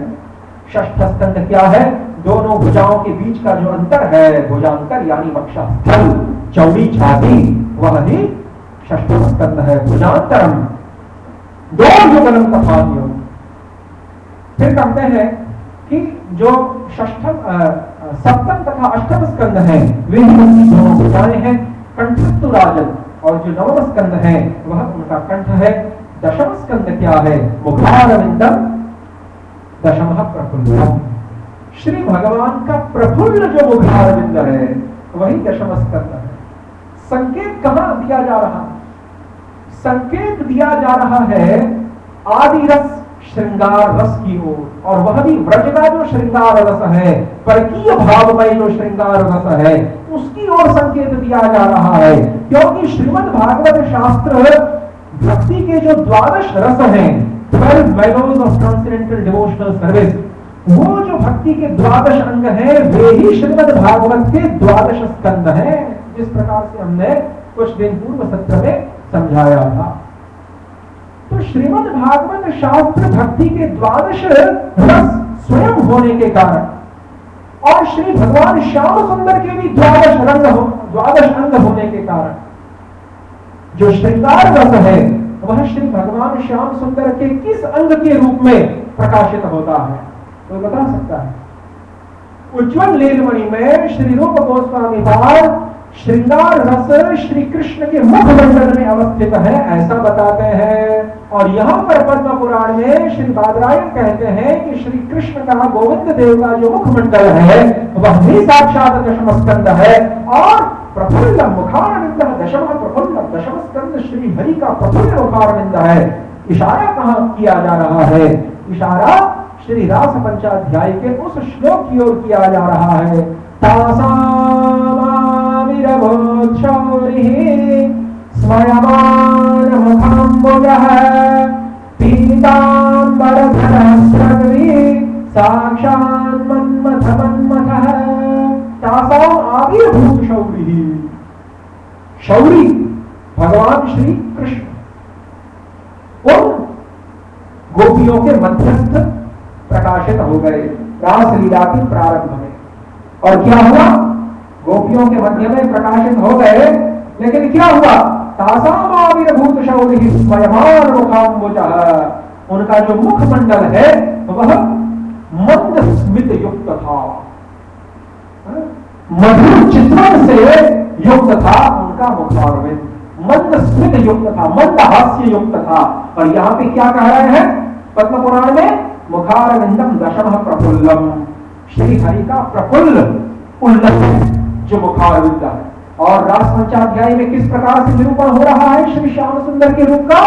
षष्ठ स्कंद क्या है? दोनों भुजाओं के बीच का जो अंतर है, भुजांतर यानी वक्षस्थल, चौड़ी छाती, वह ही षष्ठम स्कंद है। भुजांतरम दोर्युगलम तथान्यो। फिर कहते हैं कि जो सप्तम तथा अष्टम स्कंद है वे दोनों भुजाएं हैं। कंठस्तु राजन, और जो नवम स्कंद है वह उनका कंठ है। दशम स्कंद क्या है? मुखारविंदम दशमः प्रफुल्लम। श्री भगवान का प्रफुल्ल जो मुखारविंद है वही दशम स्कंद है। संकेत कहां दिया जा रहा है? संकेत दिया जा रहा है आदि रस श्रृंगार रस की ओर, और वह भी व्रज का जो श्रृंगार रस है, परकीय भावमय जो श्रृंगार रस है, उसकी ओर संकेत दिया जा रहा है। क्योंकि श्रीमद् भागवत शास्त्र भक्ति के जो 12 रस हैं, 12 values of transcendental devotional service, वो जो भक्ति के 12 अंग हैं वे ही श्रीमद् भागवत के 12 स्कंद हैं, जिस प्रकार से हमने कुछ दिन पूर्व सत्र में समझाया था। तो श्रीमद् भागवत शास्त्र भक्ति के 12 रस स्वयं होने के कारण, और श्री भगवान श्याम सुंदर के भी 12 अंग होने के कारण, जो श्रृंगार रस है वह श्री भगवान श्याम सुंदर के किस अंग के रूप में प्रकाशित होता है? कोई बता सकता है? उज्ज्वल लीलमणि में श्री रूप गोस्वामी पाद श्रृंगार रस श्री कृष्ण के मुखमंडल में अवस्थित है, ऐसा बताते हैं। और यहाँ पर पद्म पुराण में श्री बादरायण कहते हैं कि श्री कृष्ण का गोविंद देव का जो मुखमंडल है वह भी साक्षात दशम स्कंद है। और प्रफुल्ल मुखारविंद दशम प्रफुल्ल दशम स्कंद श्री हरि का प्रफुल्ल मुखारविंद है। इशारा कहाँ किया जा रहा है? इशारा श्री रास पंचाध्याय के उस श्लोक की ओर किया जा रहा है। स्मयमान मुखाम्बुजः पीताम्बरधरः साक्षात् मन्मथ मन्मथः तासाम् आविर्भूत शौरिः। शौरी भगवान श्री कृष्ण उन गोपियों के मध्यस्थ प्रकाशित हो गए रास लीला के प्रारंभ में। और क्या हुआ? गोपियों के मध्य में प्रकाशित हो गए, लेकिन क्या हुआ? तासाम आविर्भूत शौरिः स्वयमान मुखाम्बुजः, उनका जो मुखमंडल है वह मंद स्मित युक्त था, मधुर चित्रण से युक्त था। उनका मुखारविंद मंद स्मित युक्त था, मंद हास्य युक्त था। और यहाँ पे क्या कह रहे हैं पद्म पुराण में? मुखारविंदम दशम प्रफुल्लम, श्री हरि का प्रफुल्ल उल्लस जो मुखारविंद है। और रास पंचाध्याय में किस प्रकार से निरूपण हो रहा है श्री श्याम सुंदर के रूप का?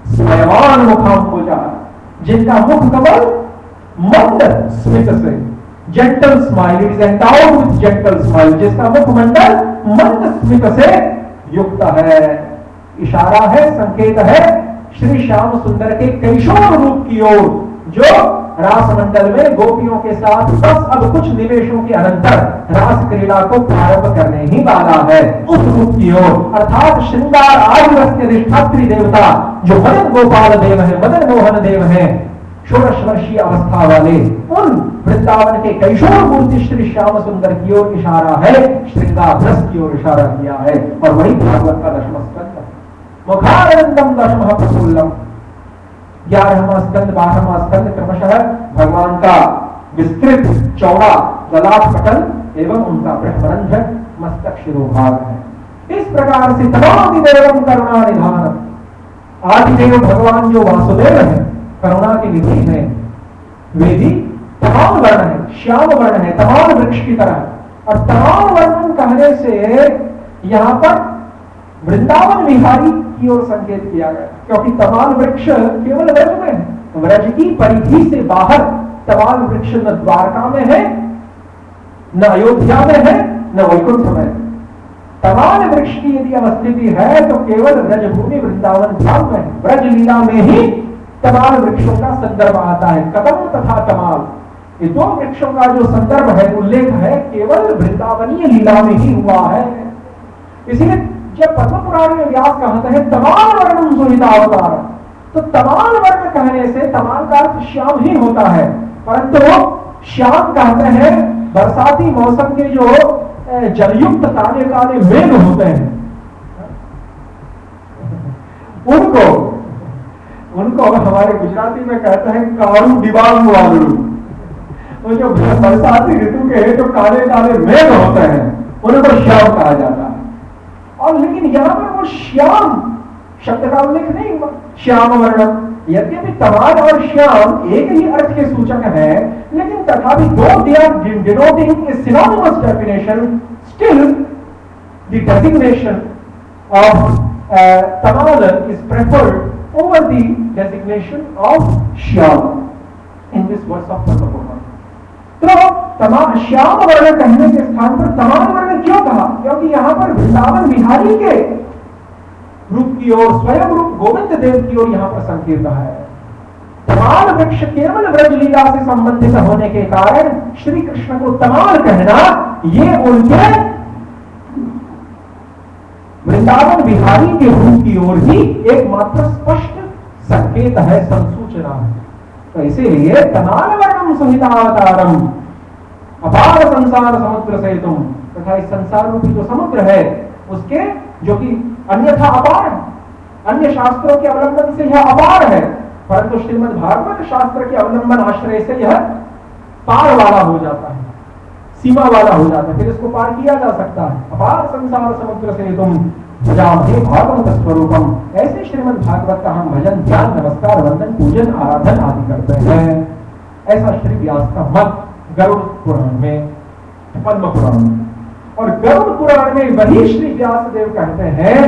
स्वयमान मुखाम्बुजः, जिनका मुख कमल मंद स्मित से, gentle smile, it is endowed with gentle smile, जिसका मुखमंडल मंद स्मित से युक्त है। इशारा है, संकेत है श्री श्याम सुंदर के कैशोर रूप की ओर, जो रास मंडल में गोपियों के साथ बस अब कुछ निमेषों के अनंतर रास क्रीड़ा को प्रारंभ करने ही वाला है, उस रूप की ओर। अर्थात श्रृंगार आदिवस्य अधिष्ठात्री देवता जो मदन गोपाल देव है, मदन मोहन देव है, षोडश वर्षीय अवस्था वाले, उन वृंदावन के कैशोर मूर्ति श्री श्याम सुंदर की ओर इशारा है, श्रृंगार की ओर इशारा किया है। और वही भागवत का दशम स्कंद मुखारविंदम दशमः प्रफुल्लम। 11वां स्कंद 12वां स्कंद क्रमशः भगवान का विस्तृत चौड़ा ललाट पटल एवं उनका ब्रह्मरंध्र मस्तक शिरोभाग है। इस प्रकार से तमादिदेवम करुणा निधानम, आदिदेव भगवान जो वासुदेव है, करुणा की निधि है, वे भी तमाम वर्ण है, श्याम वर्ण है, तमाम वृक्ष की तरह। और तमाम वर्णन कहने से यहाँ पर वृंदावन विहारी की ओर संकेत किया गया, क्योंकि तमाल वृक्ष केवल व्रज में है, व्रज की परिधि से बाहर तमाल वृक्ष न द्वारका में है, न अयोध्या में है, न वैकुंठ में। तमाल वृक्ष की यदि अवस्थिति है तो केवल व्रजभूमि वृंदावन धाम में, व्रज लीला में ही तमाल वृक्षों का संदर्भ आता है। कदम तथा तमाल, ये दो वृक्षों का जो संदर्भ है, उल्लेख है, केवल वृंदावनीय लीला में ही हुआ है। इसीलिए जब पद्म पुराण में व्यास कहते हैं तमाल वर्णम सुहिता अवतार, तो तमाल वर्ण कहने से तमाल का अर्थ श्याम ही होता है, परंतु श्याम कहते हैं बरसाती मौसम के जो जलयुक्त काले काले मेघ होते हैं, उनको हमारे गुजराती में कहते हैं कारू डिबांग वालू। वो जो बरसाती ऋतु के जो काले काले मेघ होते हैं उनको श्याम कहा जाता है। और लेकिन यहाँ पर वो श्याम शब्द का उल्लेख नहीं हुआ, श्याम वर्णम। यद्यपि तमाल और श्याम एक ही अर्थ के सूचक है, लेकिन तथापि though they are denoting a synonymous definition, still the designation of tamal is preferred over the designation of Shyam in this verse of Padma Purana. तो श्याम वर्ण कहने के स्थान पर तमाल वर्ण क्यों कहा? क्योंकि यहाँ पर वृंदावन विहारी के रूप की ओर, स्वयं रूप गोविंद देव की ओर यहाँ पर संकेत है। तमाल वृक्ष केवल ब्रज लीला से संबंधित होने के कारण श्री कृष्ण को तमाल कहना, ये उनके वृंदावन विहारी के रूप की ओर ही एकमात्र स्पष्ट संकेत है, संसूचना है। तो इसीलिए तमाल वर्णम सुहितावतारम, अपार संसार समुद्र से तुम, तथा इस संसार रूपी जो समुद्र है उसके, जो कि अन्यथा अपार है, अन्य शास्त्रों के अवलंबन से यह अपार है, परंतु श्रीमद् भागवत शास्त्र के अवलंबन आश्रय से यह पार वाला हो जाता है, सीमा वाला हो जाता है, फिर इसको पार किया जा सकता है। अपार संसार समुद्र से तुम भजामहे भागवत स्वरूपम, ऐसे श्रीमद् भागवत का हम भजन ध्यान नमस्कार वंदन पूजन आराधन आदि करते हैं। ऐसा श्री व्यास का मत गरुड़ पुराण में, पद्म पुराण में, और गरुड़ पुराण में वही श्री व्यास देव कहते हैं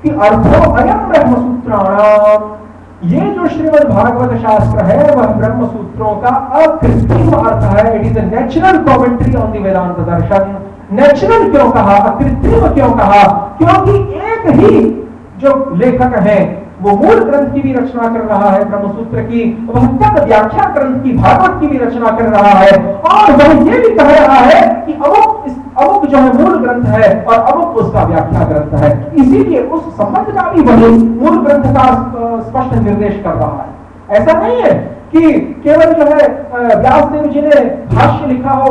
कि अर्थो अयम ब्रह्मसूत्राणाम, ये जो श्रीमद् भागवत शास्त्र है वह ब्रह्म सूत्रों का अकृत्रिम अर्थ है। It is a natural commentary on the Vedanta दर्शन। नेचुरल क्यों कहा, अकृत्रिम क्यों कहा? क्योंकि एक ही जो लेखक है वो मूल ग्रंथ की भी रचना कर रहा है ब्रह्मसूत्र की, वह तद व्याख्या ग्रंथ की भागवत की भी रचना कर रहा है, और वह ये भी कह रहा है कि अमुक जो है मूल ग्रंथ है और अमुक उसका व्याख्या ग्रंथ है। इसीलिए उस संबंध का भी वही मूल ग्रंथ का स्पष्ट निर्देश कर रहा है। ऐसा नहीं है कि केवल जो है व्यासदेव जी ने भाष्य लिखा हो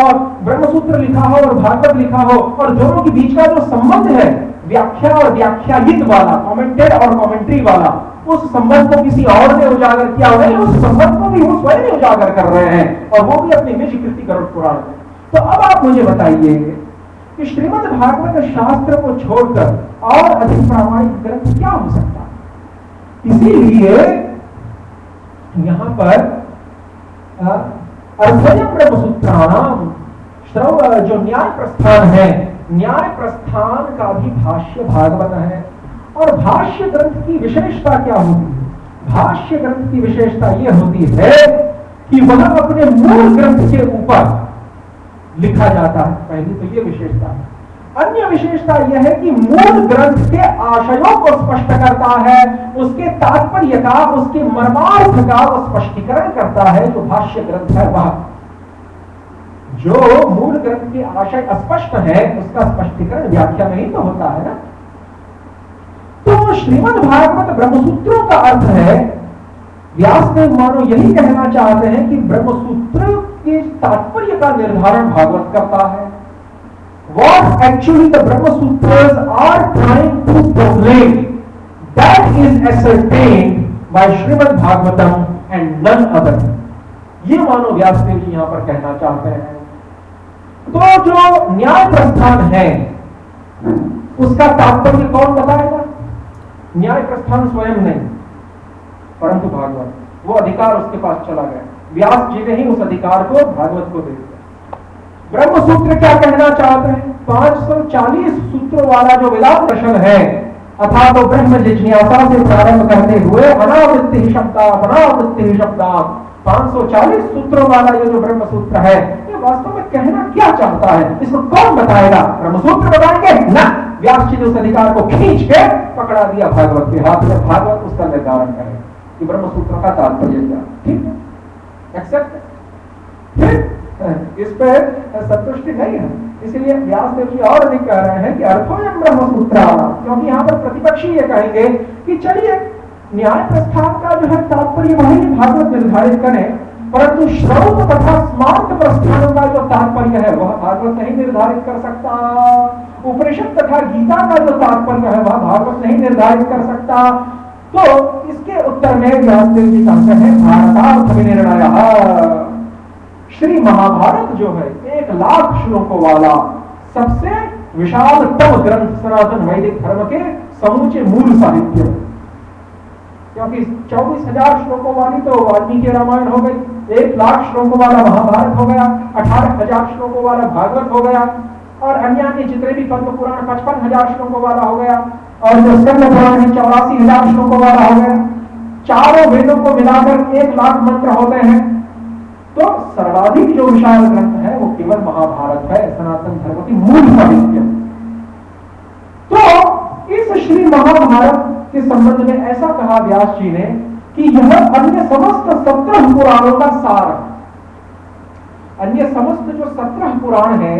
और ब्रह्मसूत्र लिखा हो और भागवत लिखा हो और दोनों के बीच का जो संबंध है व्याख्या और व्याख्यायित वाला, कमेंटेड और कमेंट्री वाला, उस संबंध को किसी और ने उजागर किया नहीं, उस संबंध को भी वो स्वयं उजागर कर रहे हैं, और वो भी अपनी निज कृति गरुड़ पुराण में। तो अब आप मुझे बताइए कि श्रीमद् भागवत शास्त्र को छोड़कर और अधिक प्रामाणिक ग्रंथ क्या हो सकता है? इसीलिए यहां पर अर्थयम ब्रह्मसूत्राणाम, जो न्याय प्रस्थान है, न्याय प्रस्थान का भी भाष्य भागवत है। और भाष्य ग्रंथ की विशेषता क्या होती है? भाष्य ग्रंथ की विशेषता यह होती है कि वह अपने मूल ग्रंथ के ऊपर लिखा जाता है, पहली तो यह विशेषता है। अन्य विशेषता यह है कि मूल ग्रंथ के आशयों को स्पष्ट करता है, उसके तात्पर्य का, उसके मर्मार्थ का वो स्पष्टीकरण करता है। जो भाष्य ग्रंथ है वह, जो मूल ग्रंथ के आशय अस्पष्ट है उसका स्पष्टीकरण व्याख्या में ही तो होता है ना। तो श्रीमद् भागवत ब्रह्मसूत्रों का अर्थ है, व्यासदेव मानो यही कहना चाहते हैं कि ब्रह्मसूत्र के तात्पर्य का निर्धारण भागवत करता है। What actually the Brahma Sutras are trying to proclaim, that is ascertained by Srimad Bhagavatam and none other. ये मानो व्यासदेव जी यहां पर कहना चाहते हैं। तो जो न्याय प्रस्थान है उसका तात्पर्य कौन बताएगा? न्याय प्रस्थान स्वयं नहीं, परंतु भागवत, वो अधिकार उसके पास चला गया। व्यास जी ने ही उस अधिकार को भागवत को दे दिया। ब्रह्मसूत्र क्या कहना चाहते हैं? 540 सूत्रों वाला जो वेदांत दर्शन है, अथा तो ब्रह्म जिज्ञासा से प्रारंभ करते हुए अनावृत्ति शब्दा 540 सूत्रों वाला ये जो ब्रह्मसूत्र है, ये वास्तव में कहना क्या चाहता है? इसको कौन बताएगा? ब्रह्मसूत्र बताएंगे ना। व्यास जी ने उस अधिकार को खींच के पकड़ा दिया भागवत के हाथ में, भागवत उसका निर्धारण करे कि ब्रह्मसूत्र का तात्पर्य क्या। ठीक है, एक्सेप्ट। फिर इस पर संतुष्टि नहीं है, इसलिए व्यासदेव जी और अधिक कह रहे हैं कि अर्थोयम ब्रह्मसूत्र, क्योंकि यहाँ पर प्रतिपक्षी ये कहेंगे कि चलिए न्याय प्रस्थान का जो है तात्पर्य वही भागवत निर्धारित करें, परंतु श्रौत तथा स्मार्त प्रस्थानों का जो तात्पर्य है वह भागवत नहीं निर्धारित कर सकता। उपनिषद तथा गीता का जो तात्पर्य है वह भागवत नहीं निर्धारित कर सकता। तो इसके उत्तर में व्यासदेव जी कहते हैं भारतार्थ विनिर्णयः, श्री महाभारत जो है 1,00,000 श्लोकों वाला सबसे विशालतम ग्रंथ सनातन वैदिक धर्म के समूचे मूल साहित्य, क्योंकि 24,000 श्लोकों वाली तो वाल्मीकि रामायण हो गई, 1,00,000 श्लोकों वाला महाभारत हो गया, 18,000 श्लोकों वाला भागवत हो गया, और अन्य जितने भी पद्म पुराण 55,000 श्लोकों वाला हो गया, और जो स्कंद पुराण है 84,000 श्लोकों वाला हो गया। चारों वेदों को मिलाकर 1,00,000 मंत्र होते हैं। तो सर्वाधिक जो विशाल ग्रंथ है वो केवल महाभारत है, सनातन धर्म की मूल साहित्य। तो इस श्री महाभारत के संबंध में ऐसा कहा व्यास जी ने कि यह अन्य समस्त 17 पुराणों का सार है। अन्य समस्त जो 17 पुराण है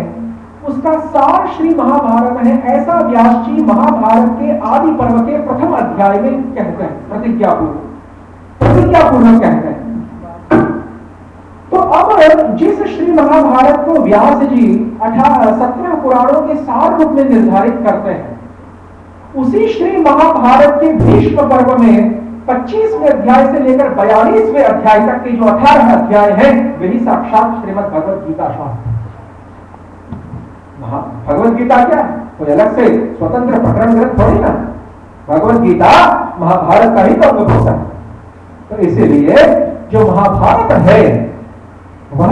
उसका सार श्री महाभारत है, ऐसा व्यास जी महाभारत के आदि पर्व के प्रथम अध्याय में कहते हैं, प्रतिज्ञापूर्वक कहते हैं। तो अब जिस श्री महाभारत को व्यास जी 17 पुराणों के सार रूप में निर्धारित करते हैं, उसी श्री महाभारत के भीष्म पर्व में 25वें अध्याय से लेकर 42वें अध्याय तक के जो 18 अध्याय हैं वही साक्षात श्रीमद् भगवद गीता शास्त्र। भगवत गीता क्या है? कोई अलग से स्वतंत्र प्रकरण ग्रंथ थोड़ी ना। भगवत गीता महाभारत का ही तो अंग है। तो इसीलिए जो महाभारत है वह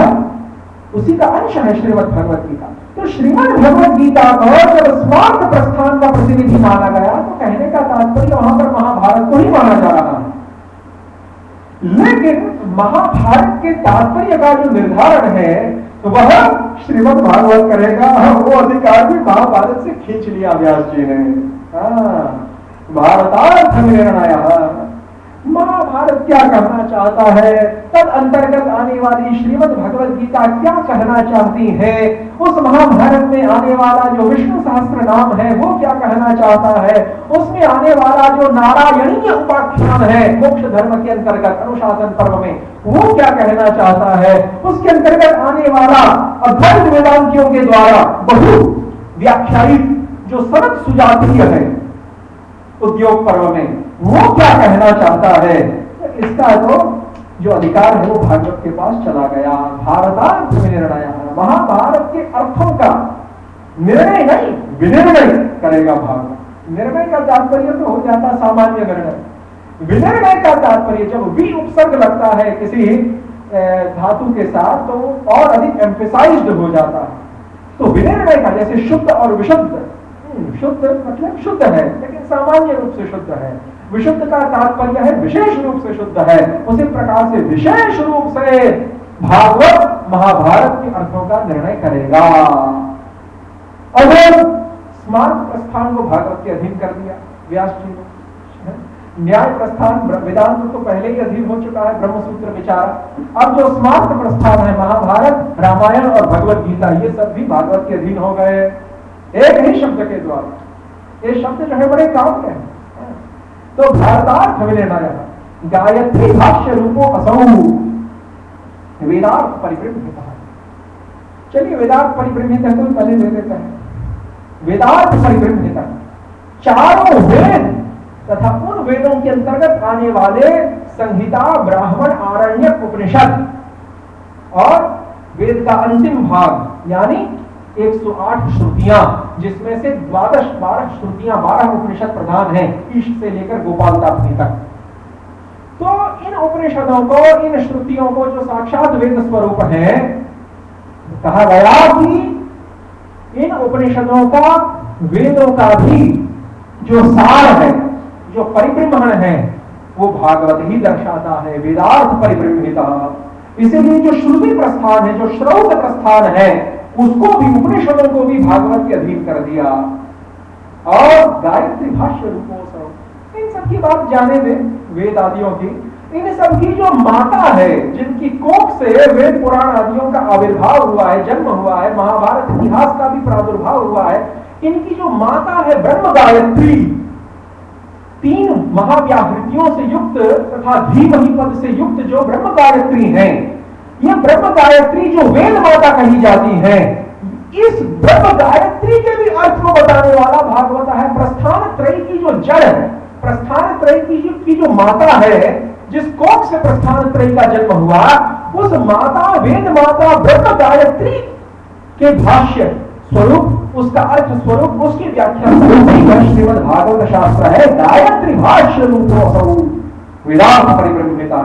उसी का अंश है श्रीमद् भगवत गीता। तो श्रीमद् भगवत गीता को जब स्मार्त प्रस्थान का प्रतिनिधि माना गया तो कहने का तात्पर्य वहां पर महाभारत को ही माना जा रहा है। लेकिन महाभारत के तात्पर्य का जो निर्धारण है वह श्रीमद् भागवत करेगा। वो अधिकार भी महाभारत से खींच लिया व्यास जी ने। भारतार्थ निर्णय, महाभारत क्या कहना चाहता है, तद अंतर्गत आने वाली श्रीमद् भगवत गीता क्या कहना चाहती है, उस महाभारत में आने वाला जो विष्णु सहस्त्र नाम है वो क्या कहना चाहता है, उसमें आने वाला जो नारायणीय उपाख्यान है मोक्ष धर्म के अंतर्गत अनुशासन पर्व में वो क्या कहना चाहता है, उसके अंतर्गत आने वाला अद्वैत वेदांतियों के द्वारा बहु व्याख्यायित जो सनक सुजातीय है उद्योग पर्व में वो क्या कहना चाहता है। इसका तो जो अधिकार है वो भागवत के पास चला गया। भारतार्थ निर्णय, महाभारत के अर्थों का निर्णय नहीं विनिर्णय करेगा भागवत। निर्णय का तात्पर्य तो हो जाता सामान्य निर्णय, विनिर्णय का तात्पर्य जब भी उपसर्ग लगता है किसी धातु के साथ तो और अधिक एम्फेसाइज्ड हो जाता है। तो विनिर्णय का जैसे शुद्ध और विशुद्ध, शुद्ध मतलब शुद्ध है लेकिन सामान्य रूप से शुद्ध है, विशुद्ध का तात्पर्य है विशेष रूप से शुद्ध है, उसी प्रकार से विशेष रूप से भागवत महाभारत के अर्थों का निर्णय करेगा। अगर स्मार्त प्रस्थान को भागवत के अधीन कर दिया व्यास जी ने, न्याय प्रस्थान वेदांत तो पहले ही अधीन हो चुका है, ब्रह्मसूत्र विचार। अब जो स्मार्त प्रस्थान है महाभारत, रामायण और भगवत गीता ये सब भी भागवत के अधीन हो गए एक ही शब्द के द्वारा। ये शब्द जो है बड़े काम के हैं। तो भारतार्थ निर्णय गायत्री भाष्य रूपो असौ वेदार्थ परिब्रह्मित। चलिए वेदार्थ परिब्रह्मित है तो पहले ले लेते हैं। वेदार्थ परिब्रह्मित चारों वेद तथा उन वेदों के अंतर्गत आने वाले संहिता, ब्राह्मण, आरण्यक, उपनिषद और वेद का अंतिम भाग यानी 108 श्रुतियां जिसमें से 12 श्रुतियां 12 उपनिषद प्रधान हैं ईश से लेकर गोपाल तापनी तक। तो इन उपनिषदों को, इन श्रुतियों को जो साक्षात वेद स्वरूप है, कहा गया कि इन उपनिषदों का, वेदों का भी जो सार है, जो परिब्रह्मण है वो भागवत ही दर्शाता है। वेदार्थ परिब्रह्मिता। इसीलिए जो श्रुति प्रस्थान है, जो श्रौत प्रस्थान है, उसको भी, उपनिषदों को भी भागवत के अधीन कर दिया। और गायत्री भाष्य रूपोत्सव, इन सब की बात जाने दें, वेद आदियों की। इन सब की जो माता है, जिनकी कोख से वेद पुराण आदियों का आविर्भाव हुआ है, जन्म हुआ है, महाभारत इतिहास का भी प्रादुर्भाव हुआ है, इनकी जो माता है ब्रह्म गायत्री, 3 महाव्याहृतियों से युक्त तथा धीमहि पद से युक्त जो ब्रह्म गायत्री है, ये ब्रह्म गायत्री जो वेद माता कही जाती है, इस ब्रह्म गायत्री के भी अर्थ को बताने वाला भागवत है। प्रस्थान त्रयी की जो जड़ है, प्रस्थान त्रयी की जो माता है, जिस कोख से प्रस्थान त्रयी का जन्म हुआ, उस माता, वेद माता ब्रह्म गायत्री के भाष्य स्वरूप, उसका अर्थ स्वरूप, उसकी व्याख्या स्वरूप श्रीमद् भागवत शास्त्र है। गायत्री भाष्य रूपो वेदार्थ परिब्रह्मिता।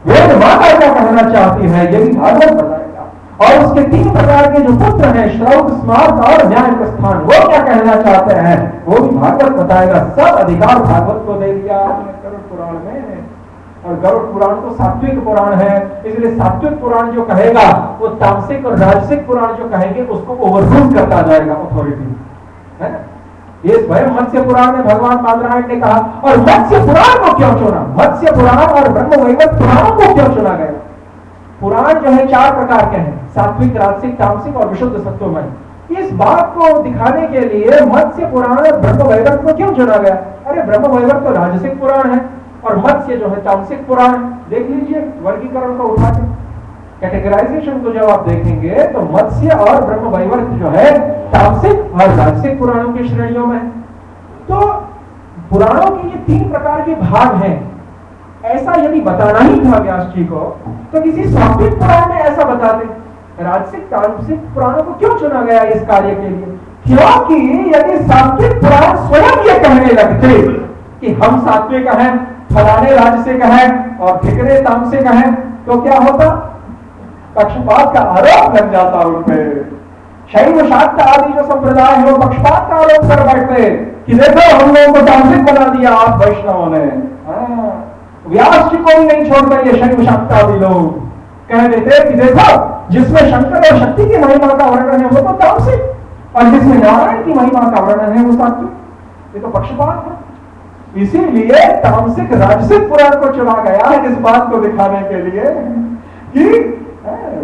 वेद माता क्या कहना चाहती है ये भी भागवत बताएगा। और उसके 3 प्रकार के जो पुत्र हैं, श्रौत, स्मार्त और न्याय प्रस्थान, वो क्या कहना चाहते हैं वो भी भागवत बताएगा। सब अधिकार भागवत को दे दिया गरुड़ पुराण में। और गरुड़ पुराण तो सात्विक पुराण है, इसलिए सात्विक पुराण जो कहेगा वो तामसिक और राजसिक पुराण जो कहेंगे उसको ओवररूल करता जाएगा अथॉरिटी, है ना। ये स्वयं मत्स्य पुराण में भगवान पादरायण ने कहा। और मत्स्य पुराण को क्यों चुना? मत्स्य पुराण और ब्रह्मवैवर्त पुराणों को क्यों चुना गया? पुराण जो है 4 प्रकार के हैं, सात्विक, राजसिक, तामसिक और विशुद्ध सत्वमय। इस बात को दिखाने के लिए मत्स्य पुराण और ब्रह्मवैवर्त को क्यों चुना गया? अरे ब्रह्मवैवर्त तो राजसिक पुराण है और मत्स्य जो है तामसिक पुराण। देख लीजिए वर्गीकरण को उठा के, कैटेगराइजेशन को जब आप देखेंगे तो मत्स्य और ब्रह्मवैवर्त जो है तामसिक और राजसिक पुराणों की श्रेणियों में। तो पुराणों के ये 3 प्रकार के भाग हैं। ऐसा यदि बताना ही था व्यास जी को तो किसी सात्विक पुराण में ऐसा बताते, राजसिक तामसिक पुराणों को क्यों चुना गया इस कार्य के लिए? क्योंकि यदि सात्विक पुराण स्वयं ये कहने लगते कि हम सात्विक हैं, फलाने राजसिक हैं और ठिकरे तामसिक हैं, तो क्या होता? पक्षपात का आरोप लग जाता उन पे। शैव शाक्त आदि जो संप्रदाय है वो पक्षपात का आरोप कर बैठते कि देखो हम लोगों को तामसिक बना दिया आप वैष्णवों ने। व्यास जी को भी नहीं छोड़ता ये शैव शाक्त आदि लोग, कह देते कि देखो जिसमें शंकर और शक्ति की महिमा का वर्णन है वो तो तामसिक, और जिसमें नारायण की महिमा का वर्णन है वो सात्विक। ये तो पक्षपात है। इसीलिए तामसिक राजसिक पुराण को चुना गया है इस बात को दिखाने के लिए कि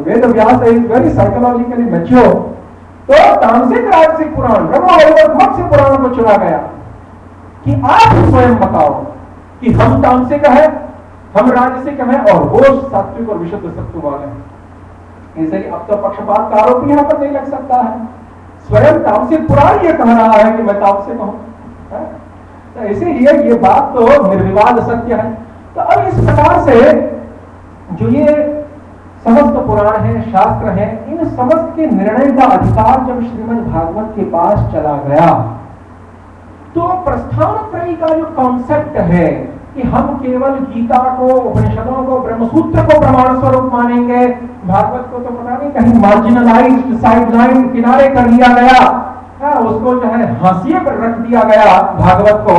Ved Vyas is very psychologically mature. तो तामसिक राजसिक पुराण ब्रह्म वैवर्त मत्स्य पुराण को चुना गया कि आप स्वयं बताओ कि हम तामसिक है, हम राजसिक हैं और वो सात्विक और विशुद्ध सत्व वाले हैं। इसलिए अब तो पक्षपात का आरोप यहां पर नहीं लग सकता है। स्वयं तामसिक पुराण ये कह रहा है कि मैं तामसिक हूं, तो इसीलिए ये बात तो निर्विवाद सत्य है। तो अब इस प्रकार से जो ये समस्त पुराण है, शास्त्र है, इन समस्त के निर्णय का अधिकार जब श्रीमद् भागवत के पास चला गया तो प्रस्थान त्रयी का जो कॉन्सेप्ट है कि हम केवल गीता को, उपनिषदों को, ब्रह्मसूत्र को प्रमाण स्वरूप मानेंगे, भागवत को तो पता नहीं कहीं मार्जिनलाइज्ड, साइडलाइन, किनारे कर लिया गया, उसको जो है हाशिए पर रख दिया गया भागवत को,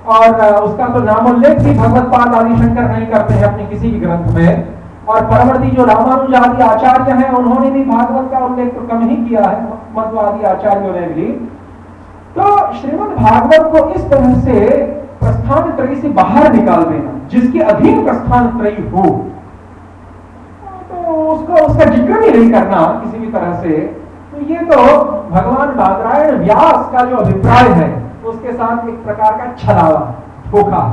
और उसका तो नामोल्लेख भी भगवत पाद आदि शंकर नहीं करते हैं अपने किसी भी ग्रंथ में। और परवर्ती जो रामानुज आदि आचार्य हैं उन्होंने भी भागवत का उल्लेख तो कम ही किया है, मध्वादि आचार्यों ने भी। तो श्रीमद् भागवत को इस तरह से प्रस्थान त्रयी से बाहर निकाल देना, जिसके अधीन प्रस्थान त्रयी हो, तो उसको उसका जिक्र भी नहीं करना किसी भी तरह से, तो ये तो भगवान बादरायण व्यास का जो अभिप्राय है उसके साथ एक प्रकार का छलावा, धोखा।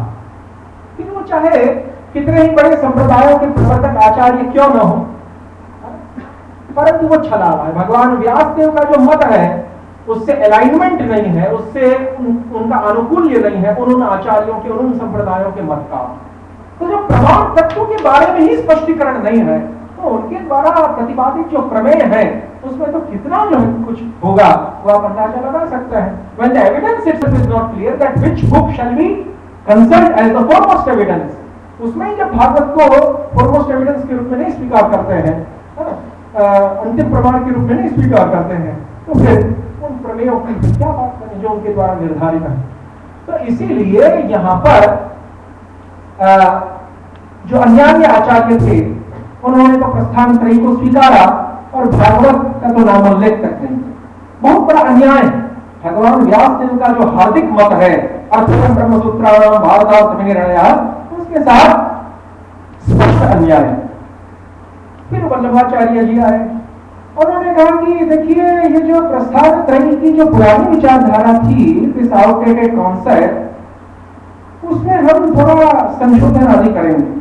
फिर वो चाहे कितने ही बड़े संप्रदायों के प्रवर्तक आचार्य क्यों न हो, परंतु वो छलावा है। भगवान व्यास देव का जो मत है उससे अलाइनमेंट नहीं है, उससे उनका अनुकूल्य नहीं है उन आचार्यों के, उन संप्रदायों के मत का। तो जो प्रमाण तत्वों के बारे में ही स्पष्टीकरण नहीं है, तो उनके द्वारा प्रतिपादित जो प्रमेय है उसमें तो कितना जो है कुछ होगा वो आप अंदाजा लगा सकते हैं। When the evidence itself is not clear that which book shall be considered as the foremost evidence, उसमें ही जब भागवत को foremost evidence के रूप में नहीं स्वीकार करते हैं, अंतिम प्रमाण के रूप में नहीं स्वीकार करते हैं, तो फिर उन प्रमेयों की क्या बात करें जो उनके द्वारा निर्धारित है। तो इसीलिए यहाँ पर जो अन्यान्य आचार्य थे उन्होंने तो प्रस्थान त्रयी को स्वीकारा और भागवत का तो नामोल्लेख तक नहीं। बहुत बड़ा अन्याय भगवान व्यास देव का जो हार्दिक मत है अर्थम ब्रह्मसूत्राणाम भारतार्थ विनिर्णयः, उसके साथ स्पष्ट अन्याय। फिर वल्लभाचार्य जी आए, उन्होंने कहा कि देखिए ये जो प्रस्थान त्रयी की जो पुरानी विचारधारा थी, दिस आउटडेटेड कॉन्सेप्ट, उसमें हम थोड़ा संशोधन आदि करेंगे।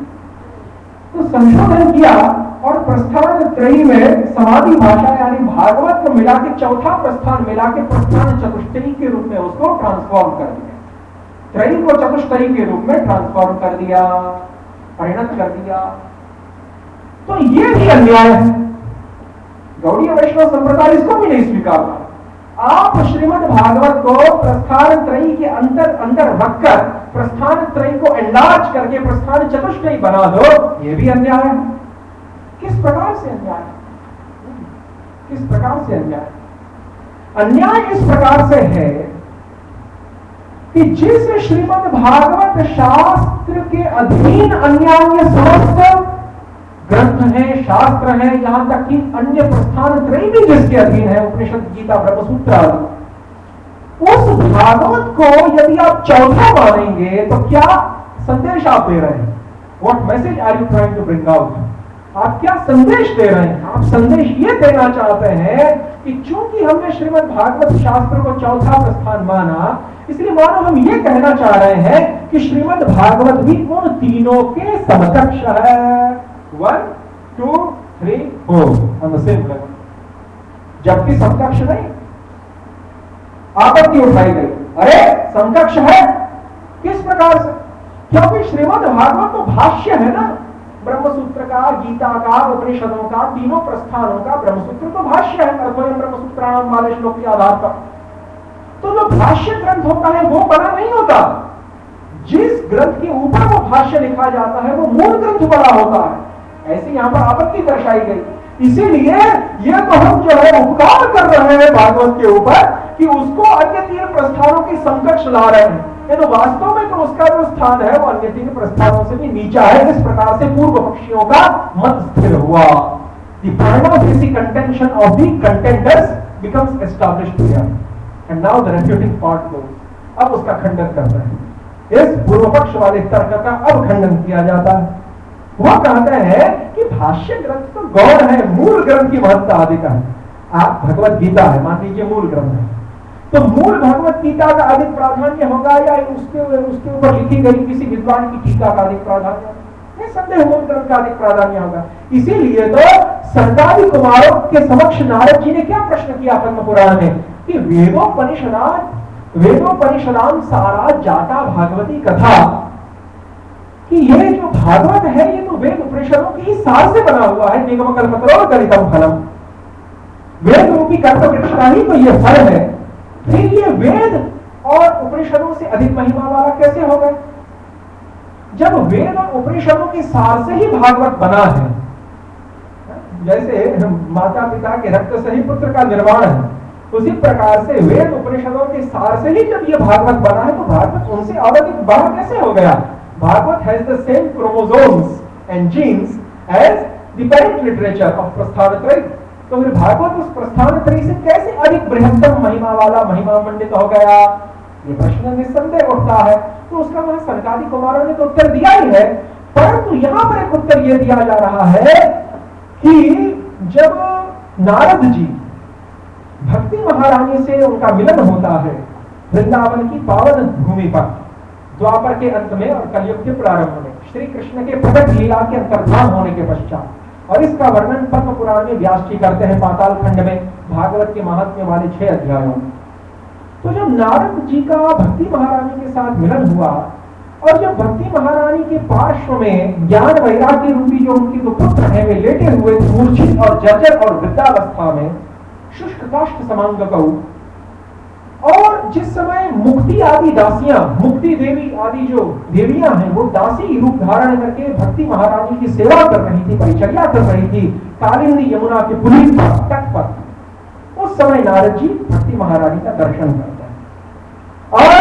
तो संशोधन किया और प्रस्थान त्रयी में समाधि भाषा यानी भागवत को मिला के चौथा प्रस्थान मिला के प्रस्थान चतुष्टयी के रूप में उसको ट्रांसफॉर्म कर दिया, त्रयी को चतुष्टयी के रूप में ट्रांसफॉर्म कर दिया, परिणत कर दिया। तो ये भी अन्याय है, गौड़ीय वैष्णव संप्रदाय इसको भी नहीं स्वीकारता। आप श्रीमद् भागवत को प्रस्थान त्रयी के अंदर रखकर प्रस्थान त्रयी को एनलार्ज करके प्रस्थान चतुष्टयी बना दो, ये भी अन्याय है। किस प्रकार से अन्याय? किस प्रकार से अन्याय? अन्याय इस प्रकार से है कि जिस श्रीमद् भागवत शास्त्र के अधीन अन्यान्य समस्त ग्रंथ है, शास्त्र है, यहां तक कि अन्य प्रस्थान त्रयी भी जिसके अधीन है, उपनिषद, गीता, ब्रह्मसूत्र आदि, उस भागवत को यदि आप चौथा मानेंगे तो क्या संदेश आप दे रहे हैं? What message are you trying to bring out? आप क्या संदेश दे रहे हैं? आप संदेश ये देना चाहते हैं कि चूंकि हमने श्रीमद् भागवत शास्त्र को चौथा प्रस्थान माना, इसलिए मानो हम ये कहना चाह रहे हैं कि श्रीमद् भागवत भी उन तीनों के समकक्ष है। 1, 2, 3, 4 on the same level, जबकि समकक्ष नहीं। आपत्ति उठाई गई, अरे समकक्ष है किस प्रकार से? क्योंकि श्रीमद् भागवत तो भाष्य है ना, ब्रह्मसूत्र का, गीता का, उपनिषदों का, तीनों प्रस्थानों का ब्रह्मसूत्र तो भाष्य है, अर्थोयम ब्रह्मसूत्राणाम वाले श्लोक के आधार पर। तो जो भाष्य ग्रंथ होता है वो बड़ा नहीं होता, जिस ग्रंथ के ऊपर वो भाष्य लिखा जाता है वो मूल ग्रंथ बड़ा होता है। ऐसे यहां पर आपत्ति दर्शाई गई। इसीलिए ये तो हम जो है उपकार कर रहे हैं भागवत के ऊपर कि उसको अन्य तीन प्रस्थानों के समकक्ष ला रहे हैं, ये तो वास्तव में तो उसका जो स्थान है वो अन्य तीन प्रस्थानों से भी नीचा है। इस प्रकार से पूर्व पक्षियों का मत स्थिर हुआ। The prima facie contention of the contenders becomes established here, and now the refuting part goes. अब उसका खंडन करते हैं, इस पूर्व पक्ष वाले तर्क का अब खंडन किया जाता है। वो कहते हैं कि भाष्य ग्रंथ तो गौण है, मूल ग्रंथ की महत्ता अधिक है। आप भगवत गीता है, मान लीजिए मूल ग्रंथ है, तो मूल भगवत गीता का अधिक प्राधान्य होगा या उसके ऊपर लिखी गई किसी विद्वान की टीका का अधिक प्राधान्य? निसंदेह मूल ग्रंथ का अधिक प्राधान्य होगा। इसीलिए तो सनकादि कुमारों के समक्ष नारद जी ने क्या प्रश्न किया पद्म पुराण में कि वेदोपनिषदाम सारा जाता भागवती कथा, कि ये जो भागवत है ये तो वेद उपनिषदों की ही सार से बना हुआ है। निगम कल्पतरो गलितम फलम, वेद रूपी कल्प वृक्ष का ही तो ये फल है। फिर ये वेद और उपनिषदों से अधिक महिमा वाला कैसे होगा? जब वेद और उपनिषदों के सार से ही भागवत बना है, जैसे माता पिता के रक्त से ही पुत्र का निर्माण है, उसी प्रकार से वेद उपनिषदों के सार से ही जब ये भागवत बना है, तो भागवत उनसे अधिक बड़ा कैसे हो गया? Bhagavat has the same chromosomes and genes as the parent literature of प्रस्थानत्रयी। तो फिर भागवत उस प्रस्थानत्रयी से कैसे अधिक बृहत्तम महिमा वाला, महिमा मंडित हो गया? ये प्रश्न निस्संदेह उठता है। तो उसका वहां सनकादि कुमारों ने तो उत्तर दिया ही है, परंतु यहाँ पर एक उत्तर यह दिया जा रहा है कि जब नारद जी भक्ति महारानी से उनका मिलन होता है वृंदावन की पावन भूमि पर, द्वापर के अंत में और कलयुग के प्रारंभ में, श्री कृष्ण के प्रकट लीला के अंतर्धान होने के पश्चात, और इसका वर्णन पद्म पुराण में व्यास जी करते हैं पाताल खंड में, भागवत के महात्म्य वाले 6 अध्यायों में। तो जब नारद जी का भक्ति महारानी के साथ मिलन हुआ, और जब भक्ति महारानी के पार्श्व में ज्ञान वैराग्य रूपी जो उनके दो पुत्र हैं वे लेटे हुए मूर्छित और जर्जर और वृद्धावस्था में, शुष्क काष्ठ समांग कऊ, और जिस समय मुक्ति आदि दासियां, मुक्ति देवी आदि जो देवियां हैं, वो दासी रूप धारण करके भक्ति महारानी की सेवा कर रही थी, परिचर्या कर रही थी कालिंदी यमुना के पुलिस पर, तट पर। उस समय नारद जी भक्ति महारानी का दर्शन करते हैं, और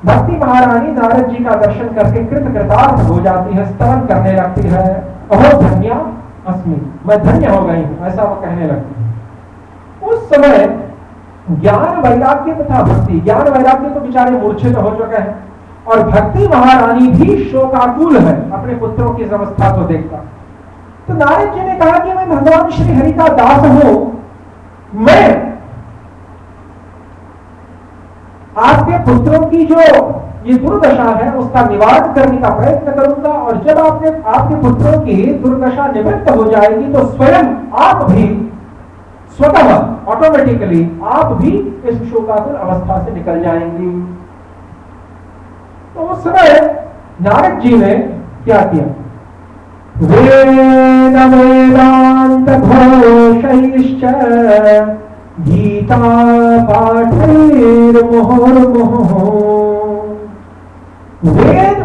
भक्ति महारानी नारद जी का दर्शन करके कृतकृतार्थ हो जाती है, स्तवन करने लगती है, अहो धन्या अस्मि, मैं धन्य हो गई हूं, ऐसा वो कहने लगती है। उस समय ज्ञान वैराग्य तथा भक्ति, ज्ञान वैराग्य तो बेचारे मूर्छित हो चुके हैं, और भक्ति महारानी भी शोकाकुल है अपने पुत्रों की अवस्था को देखकर। तो नारद जी ने कहा कि मैं भगवान श्री हरि का दास हूं, मैं आपके पुत्रों की जो ये दुर्दशा है उसका निवारण करने का प्रयत्न करूंगा, और जब आपके पुत्रों की दुर्दशा निवृत्त हो जाएगी तो स्वयं आप भी स्वतः ऑटोमेटिकली आप भी इस शोकाकुल अवस्था से निकल जाएंगी। तो उस समय नारद जी ने क्या किया? वेद वेदांत घोषैश्च गीता पाठैर्मुहुर्मुहुः, वेद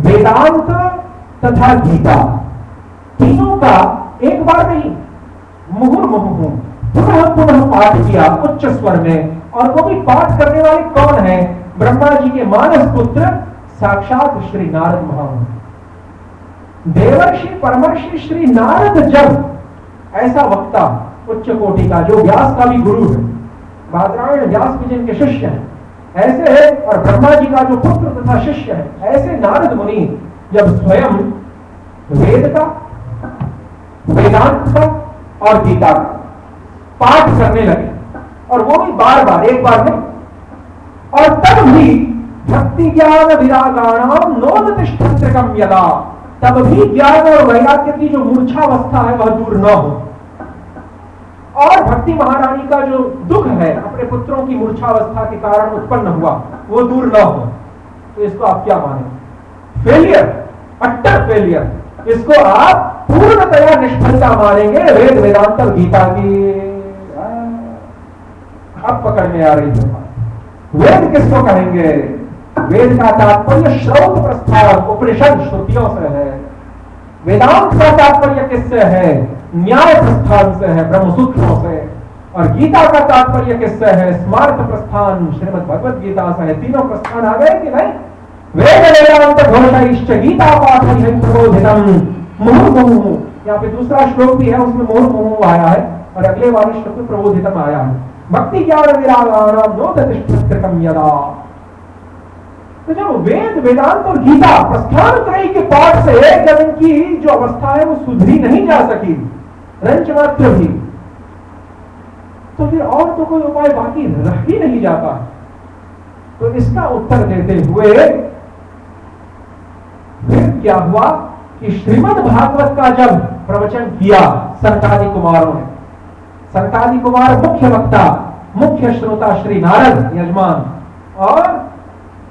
वेदांत तथा गीता तीनों का एक बार नहीं, मुहुर्मुहुः पुनः पुनः पाठ किया उच्च स्वर में। और वो भी पाठ करने वाले कौन है? ब्रह्मा जी के मानस पुत्र साक्षात श्री नारद महामुनि। देवर्षि परमर्षि श्री नारद जब ऐसा वक्ता उच्च कोटि का, जो व्यास का भी गुरु है, बादरायण व्यास भी जिनके शिष्य हैं, ऐसे है, और ब्रह्मा जी का जो पुत्र तथा शिष्य है, ऐसे नारद मुनि जब स्वयं वेद का, वेदांत का और गीता का पाठ करने लगे, और वो भी बार बार, एक बार नहीं, और तब भी भक्ति ज्ञान विरागाणाम नोदतिष्ठन्त्रकम यदा, तब भी ज्ञान और वैराग्य की जो मूर्छावस्था है वह दूर न हो, और भक्ति महारानी का जो दुख है अपने पुत्रों की मूर्छावस्था के कारण उत्पन्न हुआ वो दूर न हो। तो इसको आप क्या माने? फेलियर, अट्टर फेलियर, इसको आप पूर्णतया निष्फलता मानेंगे वेद वेदांत और गीता की। अब पकड़ में आ रही है। वेद किसको कहेंगे? वेद का तात्पर्य श्रौत प्रस्थान उपनिषद श्रुतियों से है। वेदांत का तात्पर्य किससे है? न्याय प्रस्थान से है, ब्रह्म सूत्रों से। और गीता का तात्पर्य किससे है? स्मार्त प्रस्थान श्रीमद् भगवद गीता से है। तीनों प्रस्थान आ गए कि नहीं? वेद वेदांत घोषयिश्च गीता पाठयन् प्रबोधितम् मुहुर्मुहुः। यहाँ पे दूसरा श्लोक भी है, उसमें मुहुर्मुहुः आया है और अगले वाले श्लोक में प्रबोधितम् आया है। भक्ति ज्ञान विरागाणां नोदतिष्ठत्रयम् यदा। तो जब वेद वेदांत और गीता प्रस्थान त्रय के पाठ से जब इनकी जो अवस्था है वो सुधरी नहीं जा सकी रंच मात्र भी, तो फिर और तो कोई उपाय बाकी रह ही नहीं जाता। तो इसका उत्तर देते हुए फिर क्या हुआ कि श्रीमद् भागवत का जब प्रवचन किया सनकादि कुमारों ने, सनकादि कुमार मुख्य वक्ता मुख्य श्रोता श्री नारद यजमान, और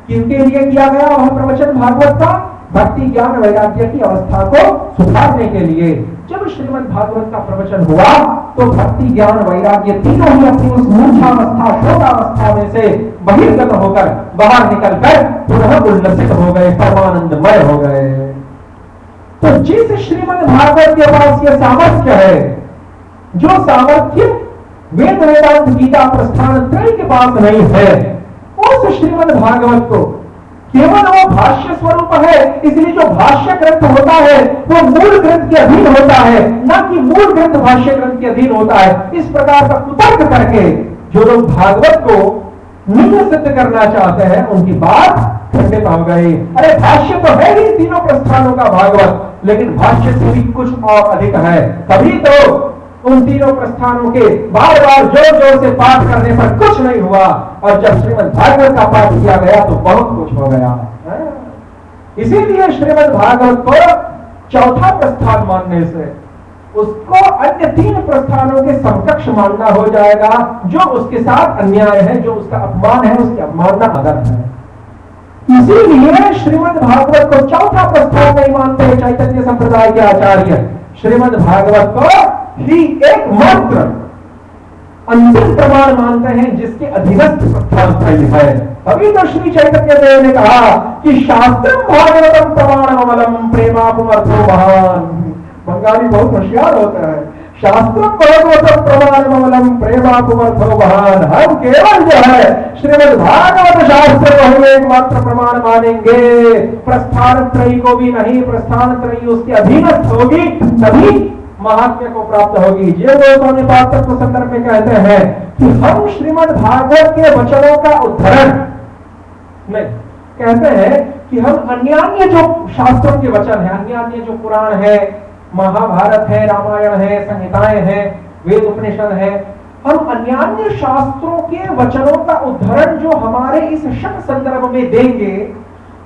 किनके लिए किया गया वह प्रवचन भागवत का? भक्ति ज्ञान वैराग्य की अवस्था को सुधारने के लिए। जब श्रीमद् भागवत का प्रवचन हुआ तो भक्ति ज्ञान वैराग्य तीनों ही अपनी उस मूर्छावस्था शोकावस्था में से बहिर्गत होकर बाहर निकलकर पुनः उल्लसित हो गए, परमानंदमय हो गए। तो जिस श्रीमद् भागवत के पास यह सामर्थ्य है, जो सामर्थ्य वेद वेदांत गीता प्रस्थान त्रय के पास नहीं है, उस श्रीमद् भागवत को केवल वो भाष्य स्वरूप है, इसलिए जो भाष्य ग्रंथ होता है वो मूल ग्रंथ के अधीन होता है, न कि मूल ग्रंथ भाष्य ग्रंथ के अधीन होता है। इस प्रकार का कुतर्क करके जो लोग भागवत को निम्न सिद्ध करना चाहते हैं उनकी बात खंडित हो गई। अरे भाष्य तो है ही तीनों प्रस्थानों का भागवत, लेकिन भाष्य से भी कुछ और अधिक है। तभी तो उन तीनों प्रस्थानों के बार बार जोर जोर से पाठ करने पर कुछ नहीं हुआ, और जब श्रीमद् भागवत का पाठ किया गया तो बहुत कुछ हो गया। इसीलिए श्रीमद् भागवत को चौथा प्रस्थान मानने से उसको अन्य तीन प्रस्थानों के समकक्ष मानना हो जाएगा। जो उसके साथ अन्याय है, जो उसका अपमान है, उसकी अवमानना अदर है। इसीलिए श्रीमद् भागवत को चौथा प्रस्थान नहीं मानते चैतन्य संप्रदाय के आचार्य। श्रीमद् भागवत को ही एकमात्र अंतिम प्रमाण मानते हैं जिसके अधीनस्थ प्रस्थान त्रय है। अभी तो श्री चैतन्य देव ने कहा कि शास्त्रम भागवतम प्रमाणमलम प्रेमापुमर्थो महान। बंगाली बहुत होशियार होता है। शास्त्रम भागवतम प्रमाणमलम प्रेमापुमर्थो महान। हम केवल जो है श्रीमद् भागवत शास्त्र को ही एकमात्र प्रमाण मानेंगे, प्रस्थान त्रयी को भी नहीं। प्रस्थान त्रयी उसके अधीनस्थ होगी तभी महात्म्य को प्राप्त होगी। ये लोग अपने पात्र को संदर्भ में कहते हैं कि हम श्रीमद् भागवत के वचनों का उद्धरण नहीं, कहते हैं कि हम अन्यान्य जो शास्त्रों के वचन है, अन्यान्य जो पुराण है, महाभारत है, रामायण है, संहिताएं हैं, वेद उपनिषद है, हम अन्यान्य शास्त्रों के वचनों का उद्धरण जो हमारे इस शक संदर्भ में देंगे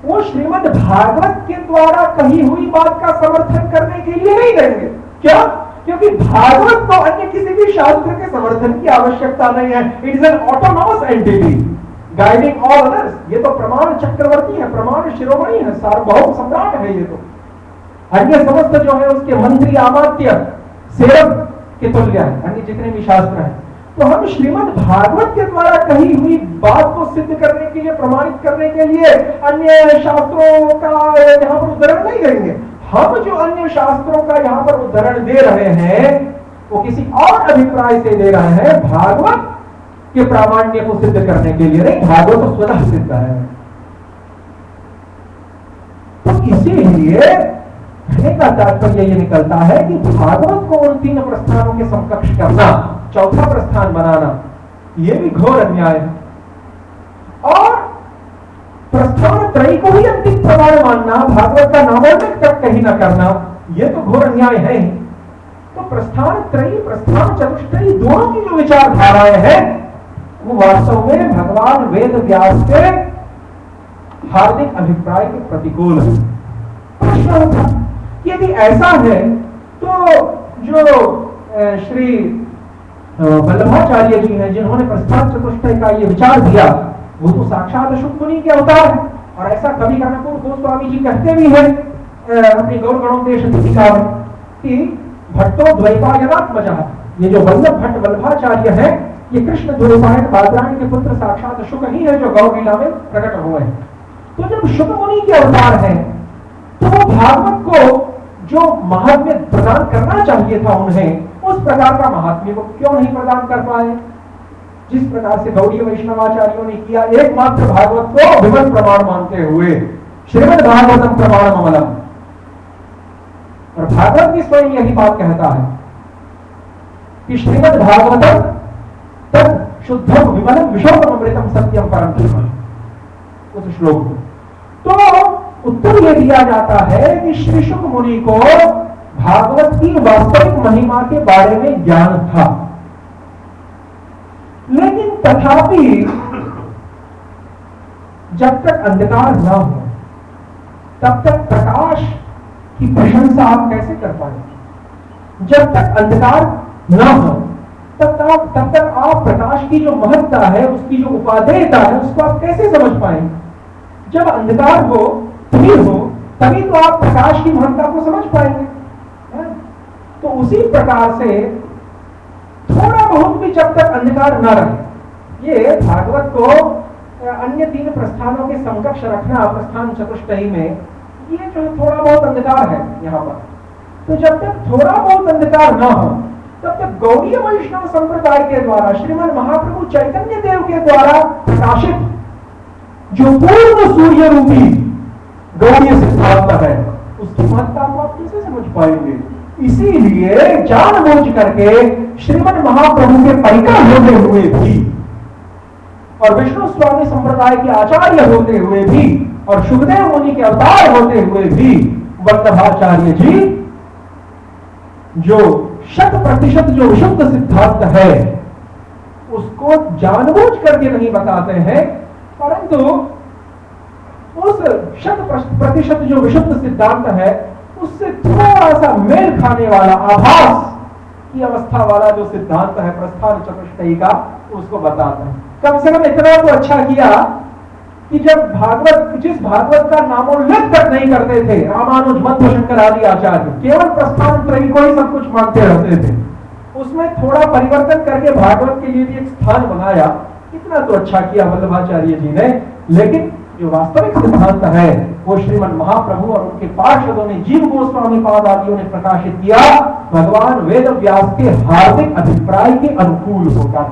वो श्रीमद् भागवत के द्वारा कही हुई बात का समर्थन करने के लिए नहीं देंगे। क्या? क्योंकि भागवत को अन्य किसी भी शास्त्र के समर्थन की आवश्यकता नहीं है। It is an autonomous entity guiding all others. ये तो प्रमाण चक्रवर्ती है, प्रमाण शिरोमणि है, सार्वभौम सम्राट है। ये तो अन्य समस्त जो है उसके मंत्री अमात्य सेवक के तुल्य है, अन्य जितने भी शास्त्र हैं। तो हम श्रीमद् भागवत के द्वारा कही हुई बात को सिद्ध करने के लिए, प्रमाणित करने के लिए अन्य शास्त्रों का यहाँ पर उदाहरण नहीं देंगे। हम जो अन्य शास्त्रों का यहाँ पर उदाहरण दे रहे हैं वो किसी और अभिप्राय से दे रहे हैं, भागवत के प्रामाण्य को सिद्ध करने के लिए नहीं। भागवत तो स्वतः सिद्ध है। तो इसीलिए कहने का तात्पर्य ये निकलता है कि भागवत को उन तीन प्रस्थानों के समकक्ष करना, चौथा प्रस्थान बनाना, ये भी घोर अन्याय है। और प्रस्थान त्रयी को ही अंतिम प्रमाण मानना, भागवत का नामोल्लेख तक कहीं न करना, ये तो घोर अन्याय है ही। तो प्रस्थान त्रयी, प्रस्थान चतुष्टयी दोनों की जो विचारधाराएं हैं वो वास्तव में भगवान वेद व्यास के हार्दिक अभिप्राय के प्रतिकूल है। प्रश्न होता यदि ऐसा है तो जो श्री वल्लभाचार्य जी हैं जिन्होंने प्रस्थान चतुष्टय का ये विचार दिया, वो तो साक्षात शुक मुनि के अवतार है। और ऐसा कवि कर्णपुर गोस्वामी जी कहते भी हैं अपनी गौर गणोपदेश दीपिका में कि भट्टो द्वैपायनात्मजः, ये जो वल्लभ भट्ट वल्लभाचार्य है, ये कृष्ण द्वैपायन बादरायण के पुत्र साक्षात शुक ही है जो गौर लीला में प्रकट हुए हैं। तो जब शुक मुनि के अवतार है तो वो भागवत को जो महात्म्य प्रदान करना चाहिए था उन्हें, उस प्रकार का महात्म्य को क्यों नहीं प्रदान कर पाए? जिस प्रकार से गौड़ीय वैष्णवाचार्यों ने किया, एकमात्र भागवत को विमल प्रमाण मानते हुए श्रीमद् भागवतम प्रमाणमलम। और भागवत भी स्वयं यही बात कहता है कि श्रीमद् भागवतम तत् शुद्धम विमलम विशोकम अमृतम सत्यम परम धर्मम, उस श्लोक में। तो उत्तर यह दिया जाता है कि श्री शुक मुनि को भागवत की वास्तविक महिमा के बारे में ज्ञान था, लेकिन तथापि जब तक अंधकार न हो तब तक प्रकाश की प्रशंसा आप कैसे कर पाएंगे? जब तक अंधकार न हो तब तक आप प्रकाश की जो महत्ता है, उसकी जो उपादेयता है, उसको आप कैसे समझ पाएंगे? जब अंधकार हो, धीर हो, तभी तो आप प्रकाश की महत्ता को समझ पाएंगे। तो उसी प्रकार से थोड़ा बहुत भी जब तक अंधकार न रहे, ये भागवत को अन्य तीन प्रस्थानों के समकक्ष रखना प्रस्थान चतुष्टयी में, ये जो थोड़ा बहुत अंधकार है यहाँ पर, तो जब तक थोड़ा बहुत अंधकार न हो तब तक गौड़ीय वैष्णव संप्रदाय के द्वारा श्रीमद् महाप्रभु चैतन्य देव के द्वारा प्रकाशित जो पूर्ण सूर्य रूपी गौड़ीय सिद्धांत है, उसकी महत्ता को आप कैसे समझ पाएंगे? इसीलिए जानबूझ करके श्रीमद् महाप्रभु के परिकर होते हुए भी और विष्णु स्वामी संप्रदाय के आचार्य होते हुए भी और सुखदेव मुनि के अवतार होते हुए भी वल्लभाचार्य जी जो 100% जो विशुद्ध सिद्धांत है उसको जानबूझ करके नहीं बताते हैं, परंतु उस 100% जो विशुद्ध सिद्धांत है उससे थोड़ा सा मेल खाने वाला आभास की अवस्था वाला जो सिद्धांत है प्रस्थान चतुष्टयी का, उसको बताते हैं। कम से कम इतना तो अच्छा किया कि जब जिस भागवत का नामोल्लेख तक नहीं करते थे रामानुज मध्व शंकर आदि आचार्य, केवल प्रस्थान त्रयी को ही सब कुछ मानते रहते थे, उसमें थोड़ा परिवर्तन करके भागवत के लिए भी एक स्थान बनाया। इतना तो अच्छा किया वल्लभाचार्य जी ने, लेकिन जो वास्तविक सिद्धांत है वो श्रीमद् महाप्रभु और उनके पार्षदों ने, जीव गोस्वामी पाद आदियों ने प्रकाशित किया भगवान वेद व्यास के हार्दिक अभिप्राय के अनुकूल होकर।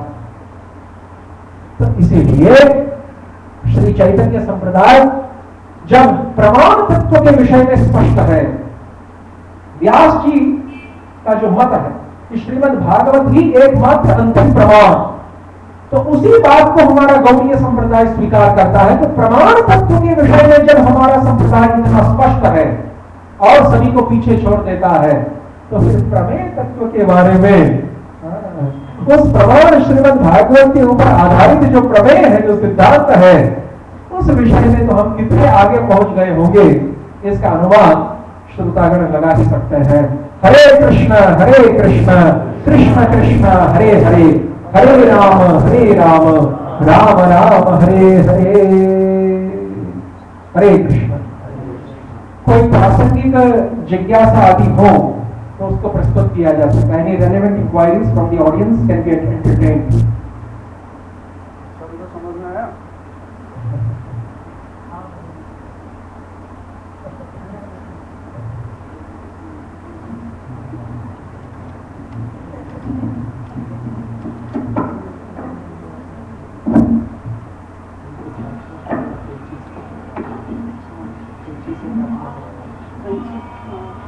तो इसीलिए श्री चैतन्य संप्रदाय जब प्रमाण तत्व के विषय में स्पष्ट है, व्यास जी का जो मत है कि श्रीमद् भागवत ही एकमात्र अंतिम प्रमाण, तो उसी बात को हमारा गौड़ीय संप्रदाय स्वीकार करता है। तो प्रमाण तत्व के विषय में जब हमारा संप्रदाय इतना स्पष्ट है और सभी को पीछे छोड़ देता है, तो फिर प्रमेय तत्व के बारे में, उस प्रमाण श्रीमद् भागवत के ऊपर आधारित जो प्रमेय है, जो सिद्धांत है, उस विषय में तो हम कितने आगे पहुंच गए होंगे, इसका अनुमान श्रोतागण लगा ही सकते हैं। हरे कृष्ण कृष्ण कृष्ण हरे हरे, हरे राम राम राम हरे हरे। हरे कृष्ण। कोई प्रासंगिक जिज्ञासा आदि हो तो उसको प्रस्तुत किया जा सकता है। Any relevant inquiries from the audience can get entertained. सभी को समझ में आया?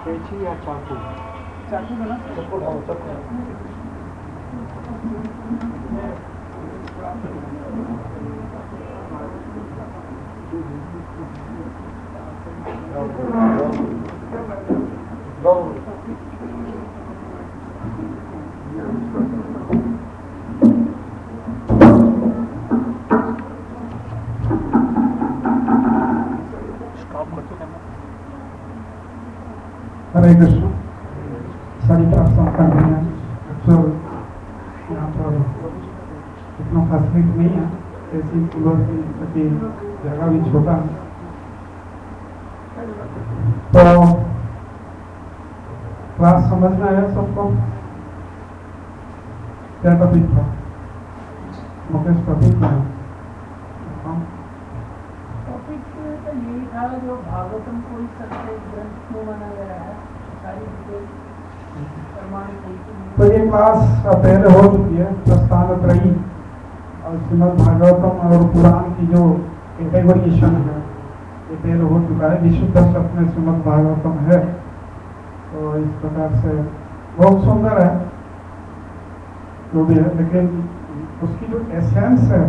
कैंची या चाकू? चाकू का ना? चाकू ढाओ, चाकू। हरे कृष्ण। सारी तरफ संपन्न है, तो यहाँ पर इतना फैसिलिटी नहीं है, ऐसी कूलर की जगह भी छोटा है, तो क्लास समझना है सबको? क्या टॉपिक था मुकेश? टॉपिक क्या है? टॉपिक तो यही था जो भागवतम को इस सत्य ग्रंथ क्यों माना गया है, सारी डिटेल प्रमाणित। तो ये क्लास पहले हो चुकी है, प्रस्थान त्रयी और श्रीमद् भागवतम और पुराण की जो कैटेगोरिएशन है ये पहले हो चुका है। विशुद्ध शब्द में श्रीमद् भागवतम है, तो इस प्रकार से बहुत सुंदर है जो भी है, लेकिन उसकी जो एसेंस है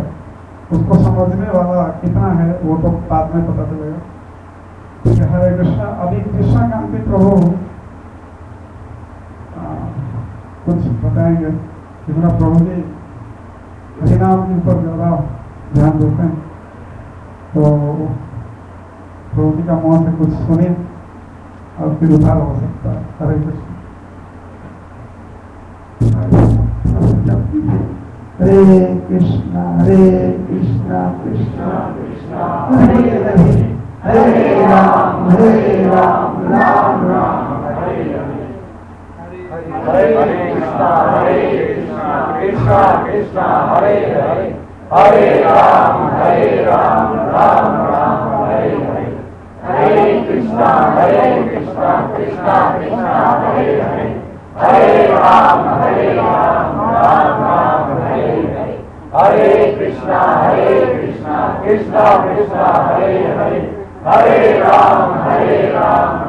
उसको समझने वाला कितना है वो तो बाद में पता चलेगा। ठीक है, हरे कृष्णा। अभी कृष्णा कांति प्रभु कुछ बताएंगे। कृष्णा प्रभु जी हरिनाम के ऊपर ज्यादा ध्यान देते हैं, तो प्रभु जी का मुंह से कुछ सुनिए और फिर उधार हो सकता है। हरे कृष्ण। हरे कृष्णा कृष्णा कृष्णा हरे हरे, हरे राम राम राम हरे हरे। हरे कृष्णा कृष्णा कृष्णा हरे हरे, हरे राम राम राम हरे हरे। हरे कृष्णा कृष्णा कृष्णा हरे हरे, हरे राम राम राम हरे हरे। हरे कृष्णा कृष्णा कृष्णा हरे हरे, हरे राम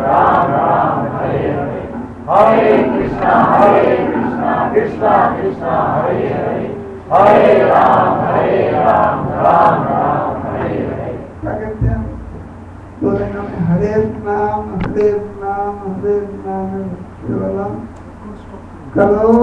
राम राम हरे हरे। हरे कृष्णा कृष्णा कृष्णा हरे हरे, हरे राम राम राम हरे हरे। क्या कहते हैं बोलेगा में हरे नाम हरे नाम हरे नाम। करो